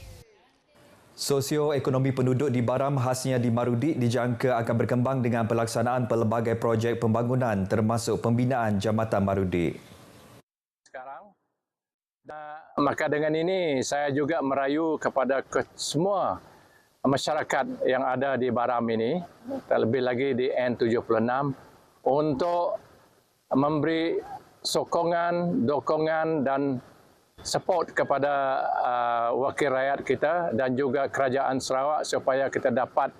Sosioekonomi penduduk di Baram khasnya di Marudi dijangka akan berkembang dengan pelaksanaan pelbagai projek pembangunan termasuk pembinaan Jambatan Marudi. Sekarang, maka dengan ini saya juga merayu kepada semua masyarakat yang ada di Baram ini, terlebih lagi di N76, untuk memberi sokongan, dokongan dan support kepada wakil rakyat kita dan juga kerajaan Sarawak supaya kita dapat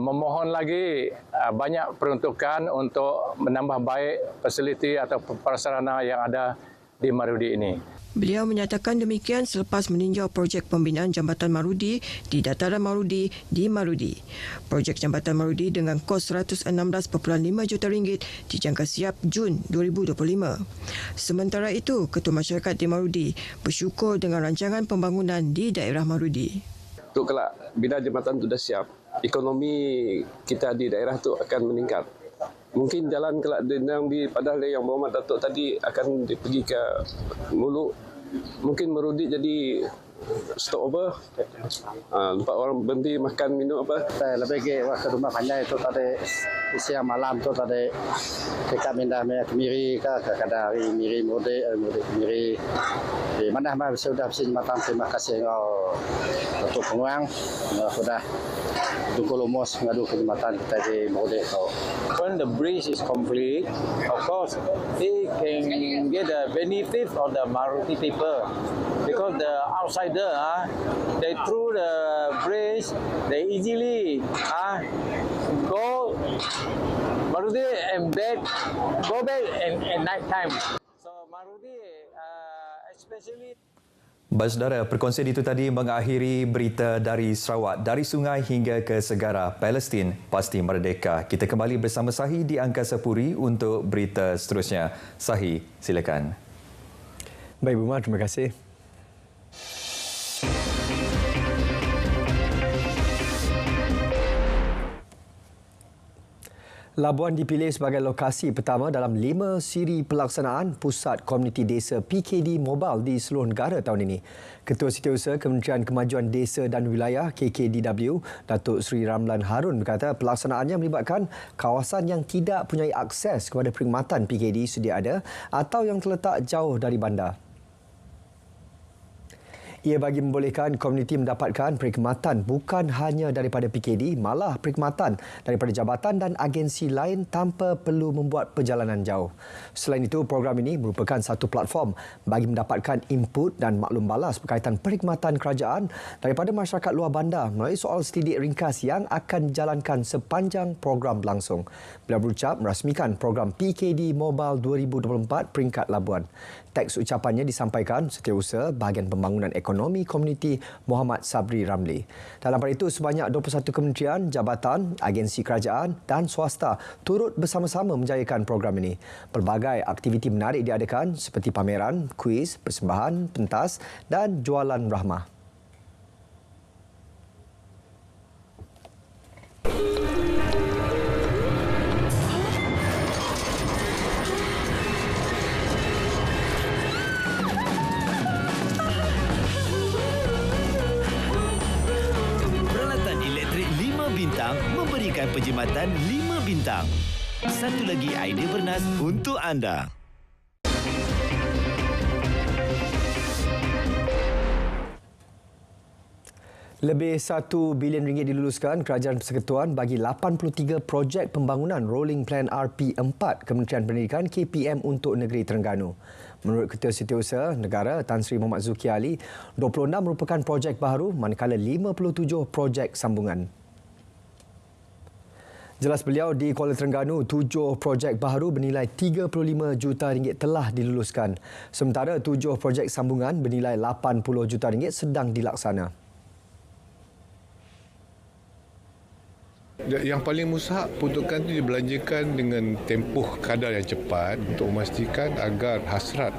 memohon lagi banyak peruntukan untuk menambah baik fasiliti atau prasarana yang ada di Marudi ini. Beliau menyatakan demikian selepas meninjau projek pembinaan Jambatan Marudi di Dataran Marudi di Marudi. Projek Jambatan Marudi dengan kos RM116.5 juta dijangka siap Jun 2025. Sementara itu, Ketua Masyarakat di Marudi bersyukur dengan rancangan pembangunan di daerah Marudi. Untuk kelak bila jambatan itu dah siap, ekonomi kita di daerah itu akan meningkat. Mungkin jalan kelak di padahal yang Muhammad Datuk tadi akan pergi ke Muluk. Mungkin Marudi jadi stopover. Nampak orang berhenti makan minum apa. Lebih ke ke rumah pandai itu tadi siang malam tu tadi dekat minda Kemiri ke Kadari Miri Mode Kemiri. Di mana mah sudah jembatan. Terima kasih engkau Datuk Penguang sudah dukul umos ngadu ke jembatan kita di Mode tu. When the bridge is complete, of course, they can get the benefit of the Marudi people because the outsider, they through the bridge, they easily go Marudi and go back at night time. So Marudi, especially. Baik saudara, perkongsian itu tadi mengakhiri berita dari Sarawak. Dari sungai hingga ke segara, Palestin pasti merdeka. Kita kembali bersama Sahi di Angkasa Puri untuk berita seterusnya. Sahi, silakan. Baik Buma, terima kasih. Labuan dipilih sebagai lokasi pertama dalam 5 siri pelaksanaan Pusat Komuniti Desa PKD Mobile di seluruh negara tahun ini. Ketua Setiausaha Kementerian Kemajuan Desa dan Wilayah KKDW, Datuk Seri Ramlan Harun berkata pelaksanaannya melibatkan kawasan yang tidak punya akses kepada perkhidmatan PKD sedia ada atau yang terletak jauh dari bandar. Ia bagi membolehkan komuniti mendapatkan perkhidmatan bukan hanya daripada PKD, malah perkhidmatan daripada jabatan dan agensi lain tanpa perlu membuat perjalanan jauh. Selain itu, program ini merupakan satu platform bagi mendapatkan input dan maklum balas berkaitan perkhidmatan kerajaan daripada masyarakat luar bandar melalui soal selidik ringkas yang akan dijalankan sepanjang program berlangsung. Beliau berucap merasmikan program PKD Mobile 2024 peringkat Labuan. Teks ucapannya disampaikan Setiausaha Bahagian Pembangunan Ekonomi Komuniti Muhammad Sabri Ramli. Dalam pada itu, sebanyak 21 kementerian, jabatan, agensi kerajaan dan swasta turut bersama-sama menjayakan program ini. Pelbagai aktiviti menarik diadakan seperti pameran, kuis, persembahan, pentas dan jualan rahmah. Memberikan perkhidmatan 5 bintang. Satu lagi idea bernas untuk anda. Lebih RM1 bilion diluluskan Kerajaan Persekutuan bagi 83 projek pembangunan Rolling Plan RP4 Kementerian Pendidikan KPM untuk negeri Terengganu. Menurut Ketua Setiausaha Negara Tan Sri Mohamad Zuki Ali, 26 merupakan projek baharu manakala 57 projek sambungan. Jelas beliau, di Kuala Terengganu, 7 projek baharu bernilai RM35 juta telah diluluskan. Sementara 7 projek sambungan bernilai RM80 juta sedang dilaksana. Yang paling mustahak peruntukan itu dibelanjakan dengan tempoh kadar yang cepat untuk memastikan agar hasrat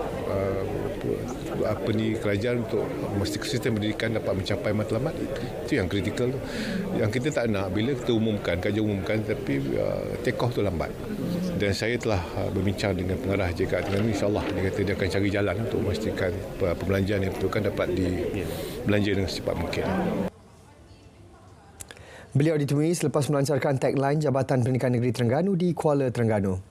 kerajaan untuk memastikan sistem pendidikan dapat mencapai matlamat. Itu yang kritikal. Yang kita tak nak bila kita umumkan, kajian umumkan, tapi take off tu lambat. Dan saya telah berbincang dengan pengarah JKT Terengganu, insyaAllah dia kata dia akan cari jalan untuk memastikan perbelanjaan yang diperlukan dapat dibelanja dengan secepat mungkin. Beliau ditemui selepas melancarkan tagline Jabatan Pendidikan Negeri Terengganu di Kuala Terengganu.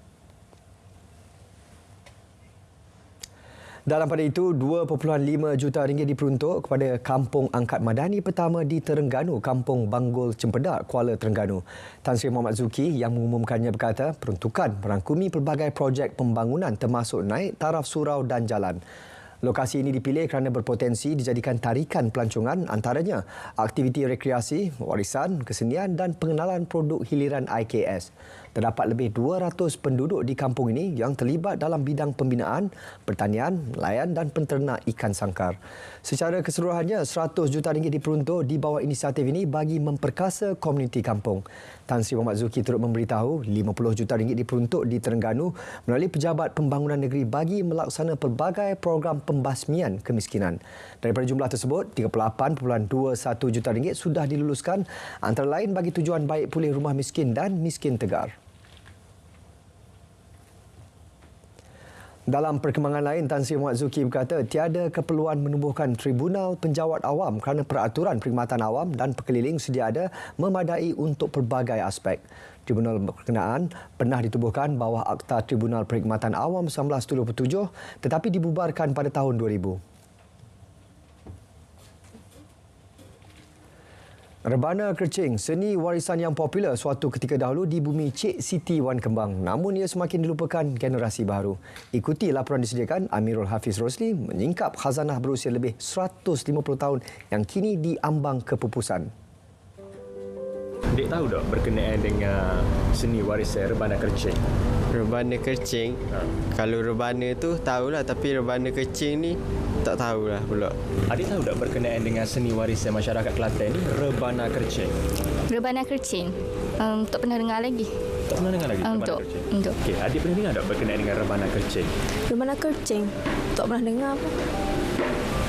Dalam pada itu, RM2.5 juta diperuntuk kepada Kampung Angkat Madani pertama di Terengganu, Kampung Banggul Cempedak, Kuala Terengganu. Tan Sri Mohamad Zuki yang mengumumkannya berkata peruntukan merangkumi pelbagai projek pembangunan termasuk naik taraf surau dan jalan. Lokasi ini dipilih kerana berpotensi dijadikan tarikan pelancongan, antaranya aktiviti rekreasi, warisan, kesenian dan pengenalan produk hiliran IKS. Terdapat lebih 200 penduduk di kampung ini yang terlibat dalam bidang pembinaan, pertanian, nelayan dan penternak ikan sangkar. Secara keseluruhannya, RM100 juta diperuntuk di bawah inisiatif ini bagi memperkasa komuniti kampung. Tan Sri Mohamad Zuki turut memberitahu RM50 juta diperuntuk di Terengganu melalui Pejabat Pembangunan Negeri bagi melaksana pelbagai program pembasmian kemiskinan. Daripada jumlah tersebut, RM38.21 juta sudah diluluskan, antara lain bagi tujuan baik pulih rumah miskin dan miskin tegar. Dalam perkembangan lain, Tan Sri Mohamad Zuki berkata tiada keperluan menubuhkan Tribunal Penjawat Awam kerana peraturan perkhidmatan awam dan perkeliling sedia ada memadai untuk pelbagai aspek. Tribunal berkenaan pernah ditubuhkan bawah Akta Tribunal Perkhidmatan Awam 1977 tetapi dibubarkan pada tahun 2000. Rebana Kercing, seni warisan yang popular suatu ketika dahulu di bumi Cik Siti Wan Kembang. Namun ia semakin dilupakan generasi baru. Ikuti laporan disediakan Amirul Hafiz Rosli menyingkap khazanah berusia lebih 150 tahun yang kini diambang kepupusan. Dek tahu tak berkenaan dengan seni warisan Rebana Kercing? Rebana Kercing? Kalau rebana tu tahulah, tapi rebana Kercing ni tak tahulah pula. Adik tahu tak berkenaan dengan seni warisan masyarakat Kelantan ni, Rebana Kercing? Rebana Kercing? Tak pernah dengar lagi. Tak pernah dengar lagi Rebana Kercing? Untuk. Okey, adik pernah dengar tak berkenaan dengan Rebana Kercing? Rebana Kercing? Tak pernah dengar apa.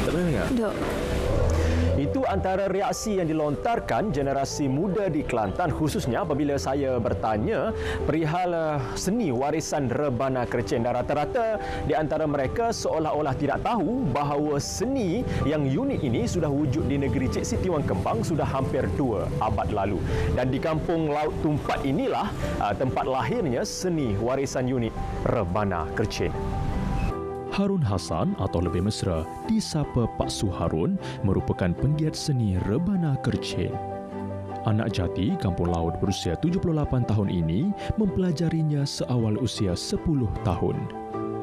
Tak pernah dengar? Tak. Itu Itu antara reaksi yang dilontarkan generasi muda di Kelantan, khususnya apabila saya bertanya perihal seni warisan rebana Kercing. Dan rata-rata di antara mereka seolah-olah tidak tahu bahawa seni yang unik ini sudah wujud di negeri Cik Siti Wang Kembang sudah hampir 2 abad lalu. Dan di Kampung Laut Tumpat inilah tempat lahirnya seni warisan unik rebana Kercing. Harun Hassan atau lebih mesra disapa Pak Su Harun merupakan penggiat seni rebana Kercing. Anak jati Kampung Laut berusia 78 tahun ini mempelajarinya seawal usia 10 tahun.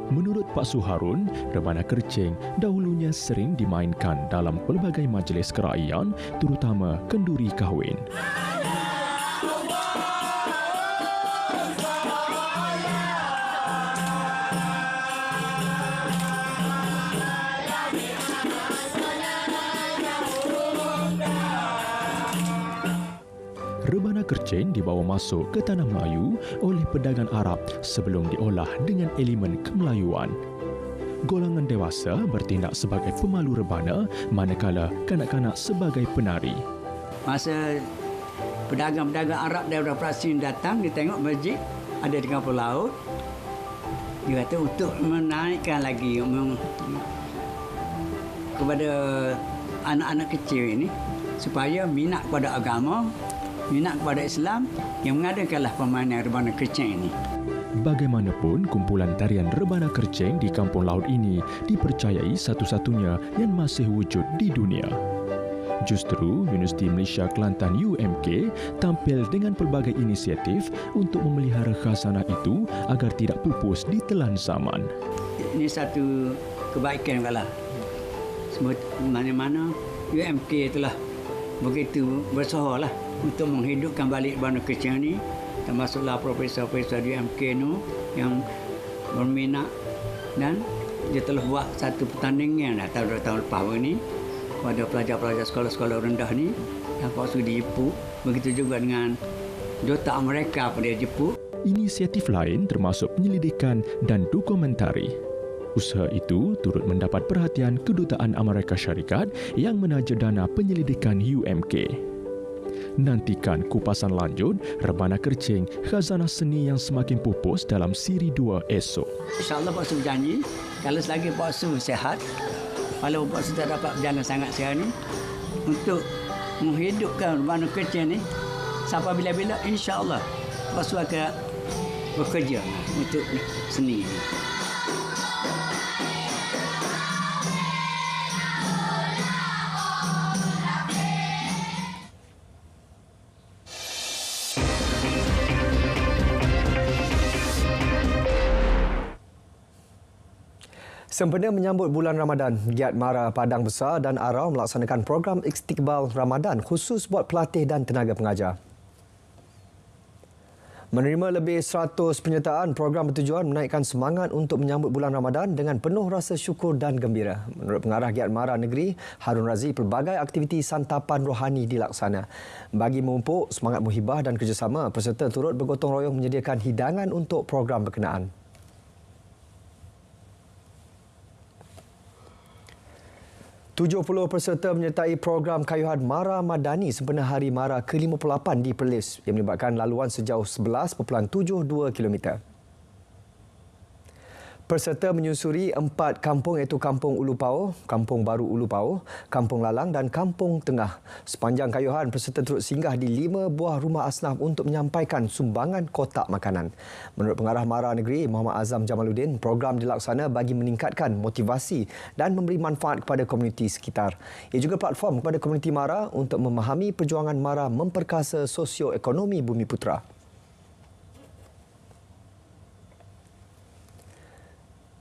Menurut Pak Su Harun, rebana Kercing dahulunya sering dimainkan dalam pelbagai majlis kerajaan, terutama kenduri kahwin. Rebana Kercing dibawa masuk ke tanah Melayu oleh pedagang Arab sebelum diolah dengan elemen kemelayuan. Golongan dewasa bertindak sebagai pemalu rebana, manakala kanak-kanak sebagai penari. Masa pedagang-pedagang Arab daripada Palestin datang, dia tengok masjid ada di Kampung Laut. Dia kata untuk menaikkan lagi kepada anak-anak kecil ini supaya minat kepada agama, minat kepada Islam, yang mengadakanlah permainan rebana Kercing ini. Bagaimanapun, kumpulan tarian rebana Kercing di Kampung Laut ini dipercayai satu-satunya yang masih wujud di dunia. Justru, Universiti Malaysia Kelantan UMK tampil dengan pelbagai inisiatif untuk memelihara khazanah itu agar tidak pupus di telan zaman. Ini satu kebaikan kalau mana-mana UMK telah begitu bersuaralah untuk menghidupkan balik rebana Kercing ini, termasuklah profesor-profesor di UMK itu yang berminat, dan dia telah buat satu pertandingan tahun lepas ini pada pelajar-pelajar sekolah-sekolah rendah ni yang paksu di Jepun. Begitu juga dengan Duta Amerika pada Jepun. Inisiatif lain termasuk penyelidikan dan dokumentari. Usaha itu turut mendapat perhatian Kedutaan Amerika Syarikat yang menaja dana penyelidikan UMK. Nantikan kupasan lanjut rebana Kercing, khazanah seni yang semakin pupus dalam siri 2 esok. InsyaAllah Pak Su berjanji, kalau selagi Pak Su sihat, kalau Pak Su tak dapat berjalan sangat sihat ni, untuk menghidupkan rebana Kercing ni, sampai bila-bila insyaAllah Pak Su akan bekerja untuk seni ini. Sempena menyambut bulan Ramadan, Giat Mara Padang Besar dan Arau melaksanakan program Istiqbal Ramadan khusus buat pelatih dan tenaga pengajar. Menerima lebih 100 penyertaan, program bertujuan menaikkan semangat untuk menyambut bulan Ramadan dengan penuh rasa syukur dan gembira. Menurut Pengarah Giat Mara Negeri, Harun Razi, pelbagai aktiviti santapan rohani dilaksana. Bagi memupuk semangat muhibah dan kerjasama, peserta turut bergotong royong menyediakan hidangan untuk program berkenaan. 70 peserta menyertai program kayuhan Mara Madani sempena Hari Mara ke-58 di Perlis yang melibatkan laluan sejauh 11.72 km. Peserta menyusuri 4 kampung iaitu Kampung Ulu Pau, Kampung Baru Ulu Pau, Kampung Lalang dan Kampung Tengah. Sepanjang kayuhan, peserta turut singgah di 5 buah rumah asnaf untuk menyampaikan sumbangan kotak makanan. Menurut Pengarah Mara Negeri, Muhammad Azam Jamaluddin, program dilaksana bagi meningkatkan motivasi dan memberi manfaat kepada komuniti sekitar. Ia juga platform kepada komuniti Mara untuk memahami perjuangan Mara memperkasa sosioekonomi Bumiputera.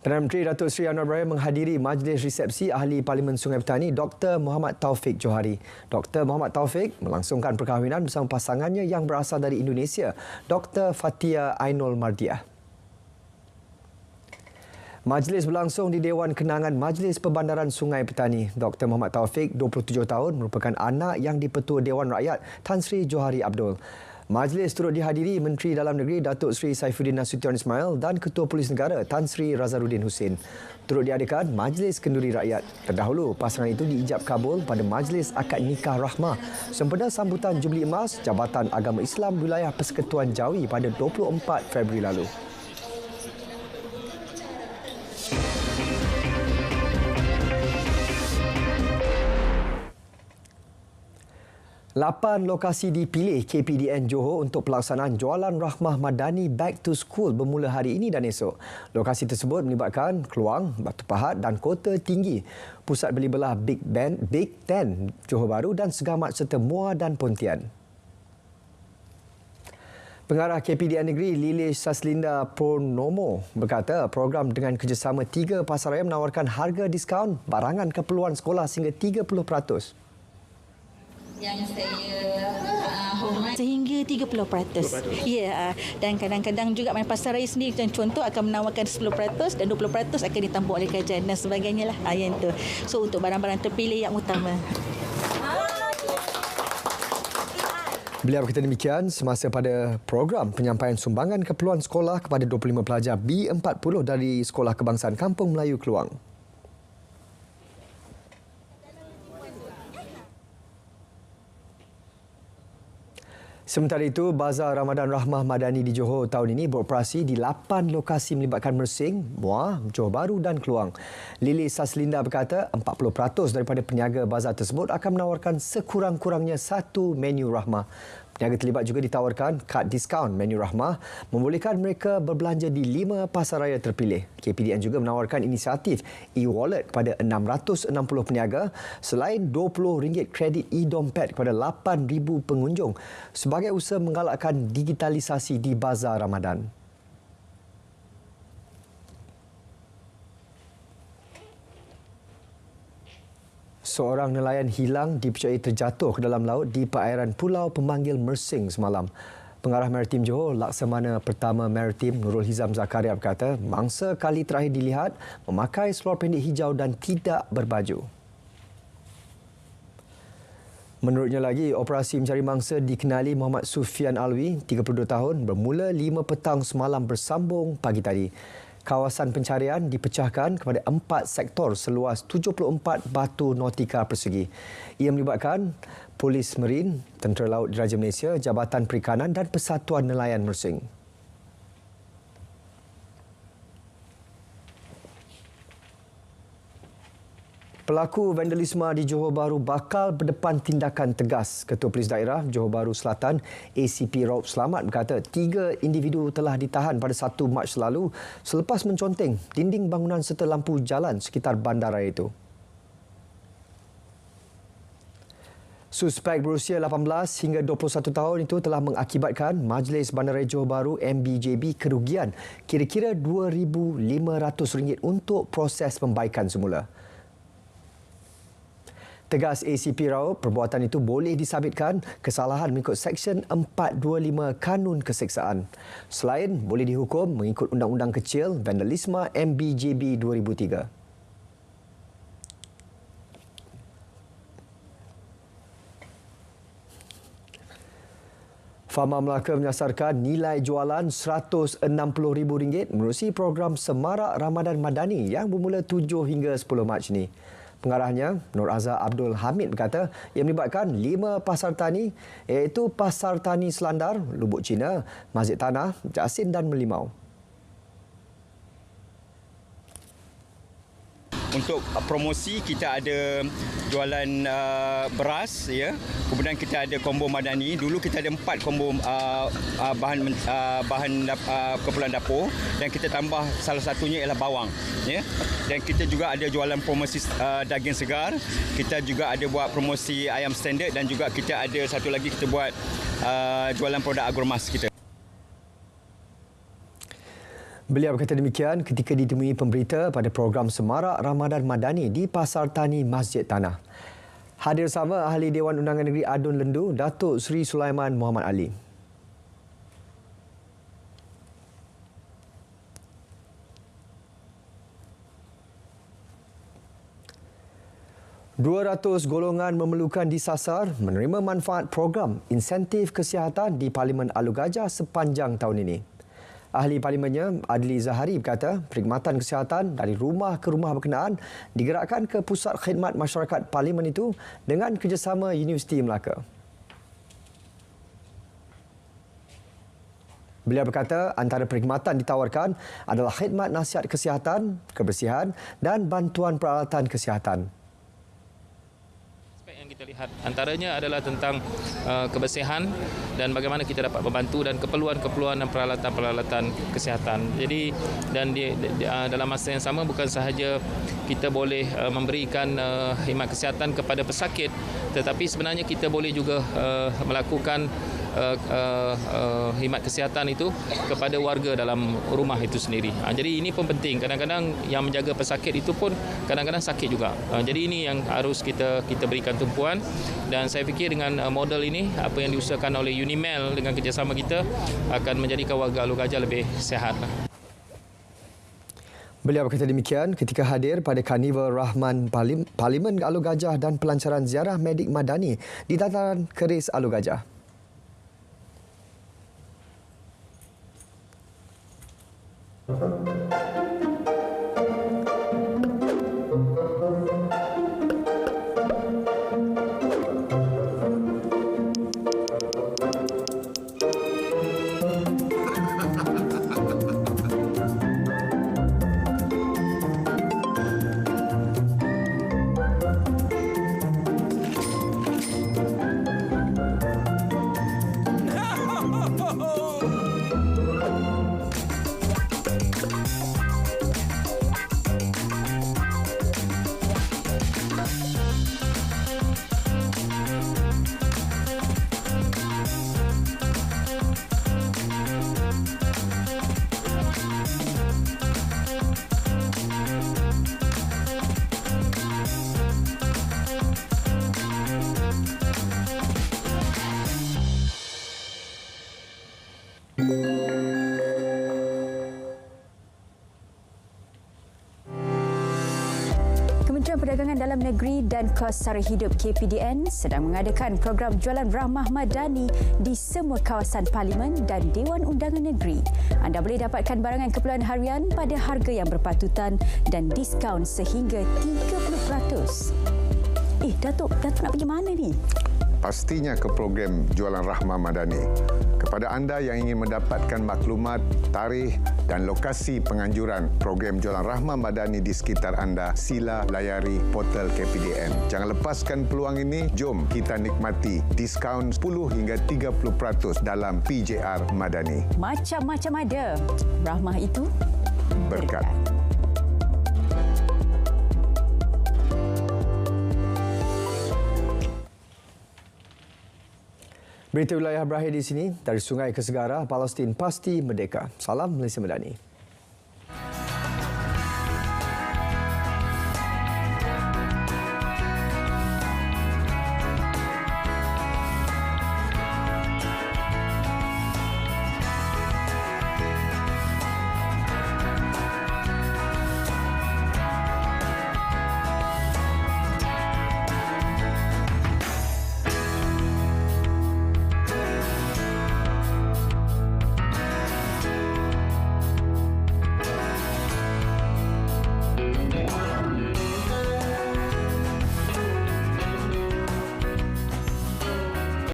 Perdana Menteri Datuk Seri Anwar Ibrahim menghadiri majlis resepsi Ahli Parlimen Sungai Petani Dr. Muhammad Taufik Johari. Dr. Muhammad Taufik melangsungkan perkahwinan bersama pasangannya yang berasal dari Indonesia, Dr. Fatia Ainul Mardiah. Majlis berlangsung di Dewan Kenangan Majlis Perbandaran Sungai Petani. Dr. Muhammad Taufik, 27 tahun, merupakan anak yang dipetua Dewan Rakyat Tan Sri Johari Abdul. Majlis turut dihadiri Menteri Dalam Negeri Datuk Seri Saifuddin Nasution Ismail dan Ketua Polis Negara Tan Sri Razaruddin Husin. Turut diadakan Majlis Kenduri Rakyat. Terdahulu, pasangan itu diijab kabul pada Majlis Akad Nikah Rahmah sempena sambutan Jubli Emas Jabatan Agama Islam Wilayah Persekutuan Jawi pada 24 Februari lalu. 8 lokasi dipilih KPDN Johor untuk pelaksanaan Jualan Rahmah Madani Back to School bermula hari ini dan esok. Lokasi tersebut melibatkan Kluang, Batu Pahat dan Kota Tinggi, Pusat Beli Belah Big Ten, Johor Bahru dan Segamat serta Muar dan Pontian. Pengarah KPDN Negeri Lilis Saslinda Purnomo berkata program dengan kerjasama 3 pasaraya menawarkan harga diskaun barangan keperluan sekolah sehingga 30%. Yang saya hormat sehingga 30%. Ya, dan kadang-kadang juga pasaraya sendiri contoh akan menawarkan 10% dan 20% akan ditambah oleh kerajaan dan sebagainya lah. Yang itu. So untuk barang-barang terpilih yang utama. Beliau berkata demikian semasa pada program penyampaian sumbangan keperluan sekolah kepada 25 pelajar B40 dari Sekolah Kebangsaan Kampung Melayu Kluang. Sementara itu, Bazar Ramadan Rahmah Madani di Johor tahun ini beroperasi di 8 lokasi melibatkan Mersing, Muar, Johor Bahru dan Kluang. Lili Saslinda berkata 40% daripada peniaga bazar tersebut akan menawarkan sekurang-kurangnya 1 menu rahmah. Peniaga terlibat juga ditawarkan kad diskaun menu rahmah membolehkan mereka berbelanja di 5 pasaraya terpilih. KPDN juga menawarkan inisiatif e-wallet kepada 660 peniaga selain RM20 kredit e-dompet kepada 8,000 pengunjung sebagai usaha menggalakkan digitalisasi di Bazar Ramadan. Seorang nelayan hilang dipercayai terjatuh ke dalam laut di perairan Pulau Pemanggil Mersing semalam. Pengarah Maritim Johor, Laksamana Pertama Maritim Nurul Hizam Zakaria berkata mangsa kali terakhir dilihat memakai seluar pendek hijau dan tidak berbaju. Menurutnya lagi, operasi mencari mangsa dikenali Muhammad Sufian Alwi, 32 tahun, bermula 5 petang semalam bersambung pagi tadi. Kawasan pencarian dipecahkan kepada 4 sektor seluas 74 batu nautika persegi. Ia melibatkan Polis Marin, Tentera Laut Diraja Malaysia, Jabatan Perikanan dan Persatuan Nelayan Mersing. Pelaku vandalisme di Johor Bahru bakal berdepan tindakan tegas. Ketua Polis Daerah Johor Bahru Selatan ACP Raub Selamat berkata 3 individu telah ditahan pada 1 Mac lalu selepas menconteng dinding bangunan serta lampu jalan sekitar bandaraya itu. Suspek berusia 18 hingga 21 tahun itu telah mengakibatkan Majlis Bandaraya Johor Bahru MBJB kerugian kira-kira RM2,500 untuk proses pembaikan semula. Tegas ACP Raub, perbuatan itu boleh disabitkan kesalahan mengikut Seksyen 425 Kanun Keseksaan. Selain boleh dihukum mengikut Undang-Undang Kecil Vandalisme MBJB 2003. Fama Melaka menyasarkan nilai jualan RM160,000 menerusi program Semarak Ramadan Madani yang bermula 7 hingga 10 Mac ini. Pengarahnya, Nur Azhar Abdul Hamid berkata ia melibatkan 5 pasar tani iaitu Pasar Tani Selandar, Lubuk Cina, Masjid Tanah, Jasin dan Melimau. Untuk promosi kita ada jualan beras, ya. Kemudian kita ada combo madani. Dulu kita ada 4 combo bahan keperluan dapur dan kita tambah salah satunya ialah bawang, ya. Dan kita juga ada jualan promosi daging segar. Kita juga ada buat promosi ayam standard dan juga kita ada satu lagi kita buat jualan produk agromas kita. Beliau berkata demikian ketika ditemui pemberita pada program Semarak Ramadan Madani di Pasar Tani Masjid Tanah. Hadir sama Ahli Dewan Undangan Negeri Adun Lendu, Datuk Seri Sulaiman Muhammad Ali. 200 golongan memerlukan disasar menerima manfaat program insentif kesihatan di Parlimen Alu Gajah sepanjang tahun ini. Ahli Parlimennya, Adli Zahari berkata, perkhidmatan kesihatan dari rumah ke rumah berkenaan digerakkan ke Pusat Khidmat Masyarakat Parlimen itu dengan kerjasama Universiti Melaka. Beliau berkata antara perkhidmatan ditawarkan adalah khidmat nasihat kesihatan, kebersihan dan bantuan peralatan kesihatan. Kita lihat antaranya adalah tentang kebersihan dan bagaimana kita dapat membantu dan keperluan-keperluan dan peralatan-peralatan kesihatan. Jadi dalam masa yang sama bukan sahaja kita boleh memberikan khidmat kesihatan kepada pesakit, tetapi sebenarnya kita boleh juga melakukan khidmat kesihatan itu kepada warga dalam rumah itu sendiri. Jadi ini pun penting. Kadang-kadang yang menjaga pesakit itu pun kadang-kadang sakit juga. Jadi ini yang harus kita berikan tumpuan, dan saya fikir dengan model ini apa yang diusahakan oleh Unimel dengan kerjasama kita akan menjadikan warga Alu Gajah lebih sihat. Beliau berkata demikian ketika hadir pada Karnival Rahman Parlimen Alu Gajah dan pelancaran ziarah medik madani di dataran keris Alu Gajah. Kementerian Perdagangan Dalam Negeri dan Kos Sara Hidup KPDN sedang mengadakan program jualan rahmah madani di semua kawasan Parlimen dan Dewan Undangan Negeri. Anda boleh dapatkan barangan keperluan harian pada harga yang berpatutan dan diskaun sehingga 30%. Datuk nak pergi mana ni? Pastinya ke program Jualan Rahmah Madani. Kepada anda yang ingin mendapatkan maklumat, tarikh dan lokasi penganjuran program Jualan Rahmah Madani di sekitar anda, sila layari portal KPDN. Jangan lepaskan peluang ini. Jom kita nikmati diskaun 10 hingga 30% dalam PJR Madani. Macam-macam ada. Rahmah itu berkat. Berita wilayah berakhir di sini. Dari sungai ke segara, Palestin pasti merdeka. Salam Malaysia Madani.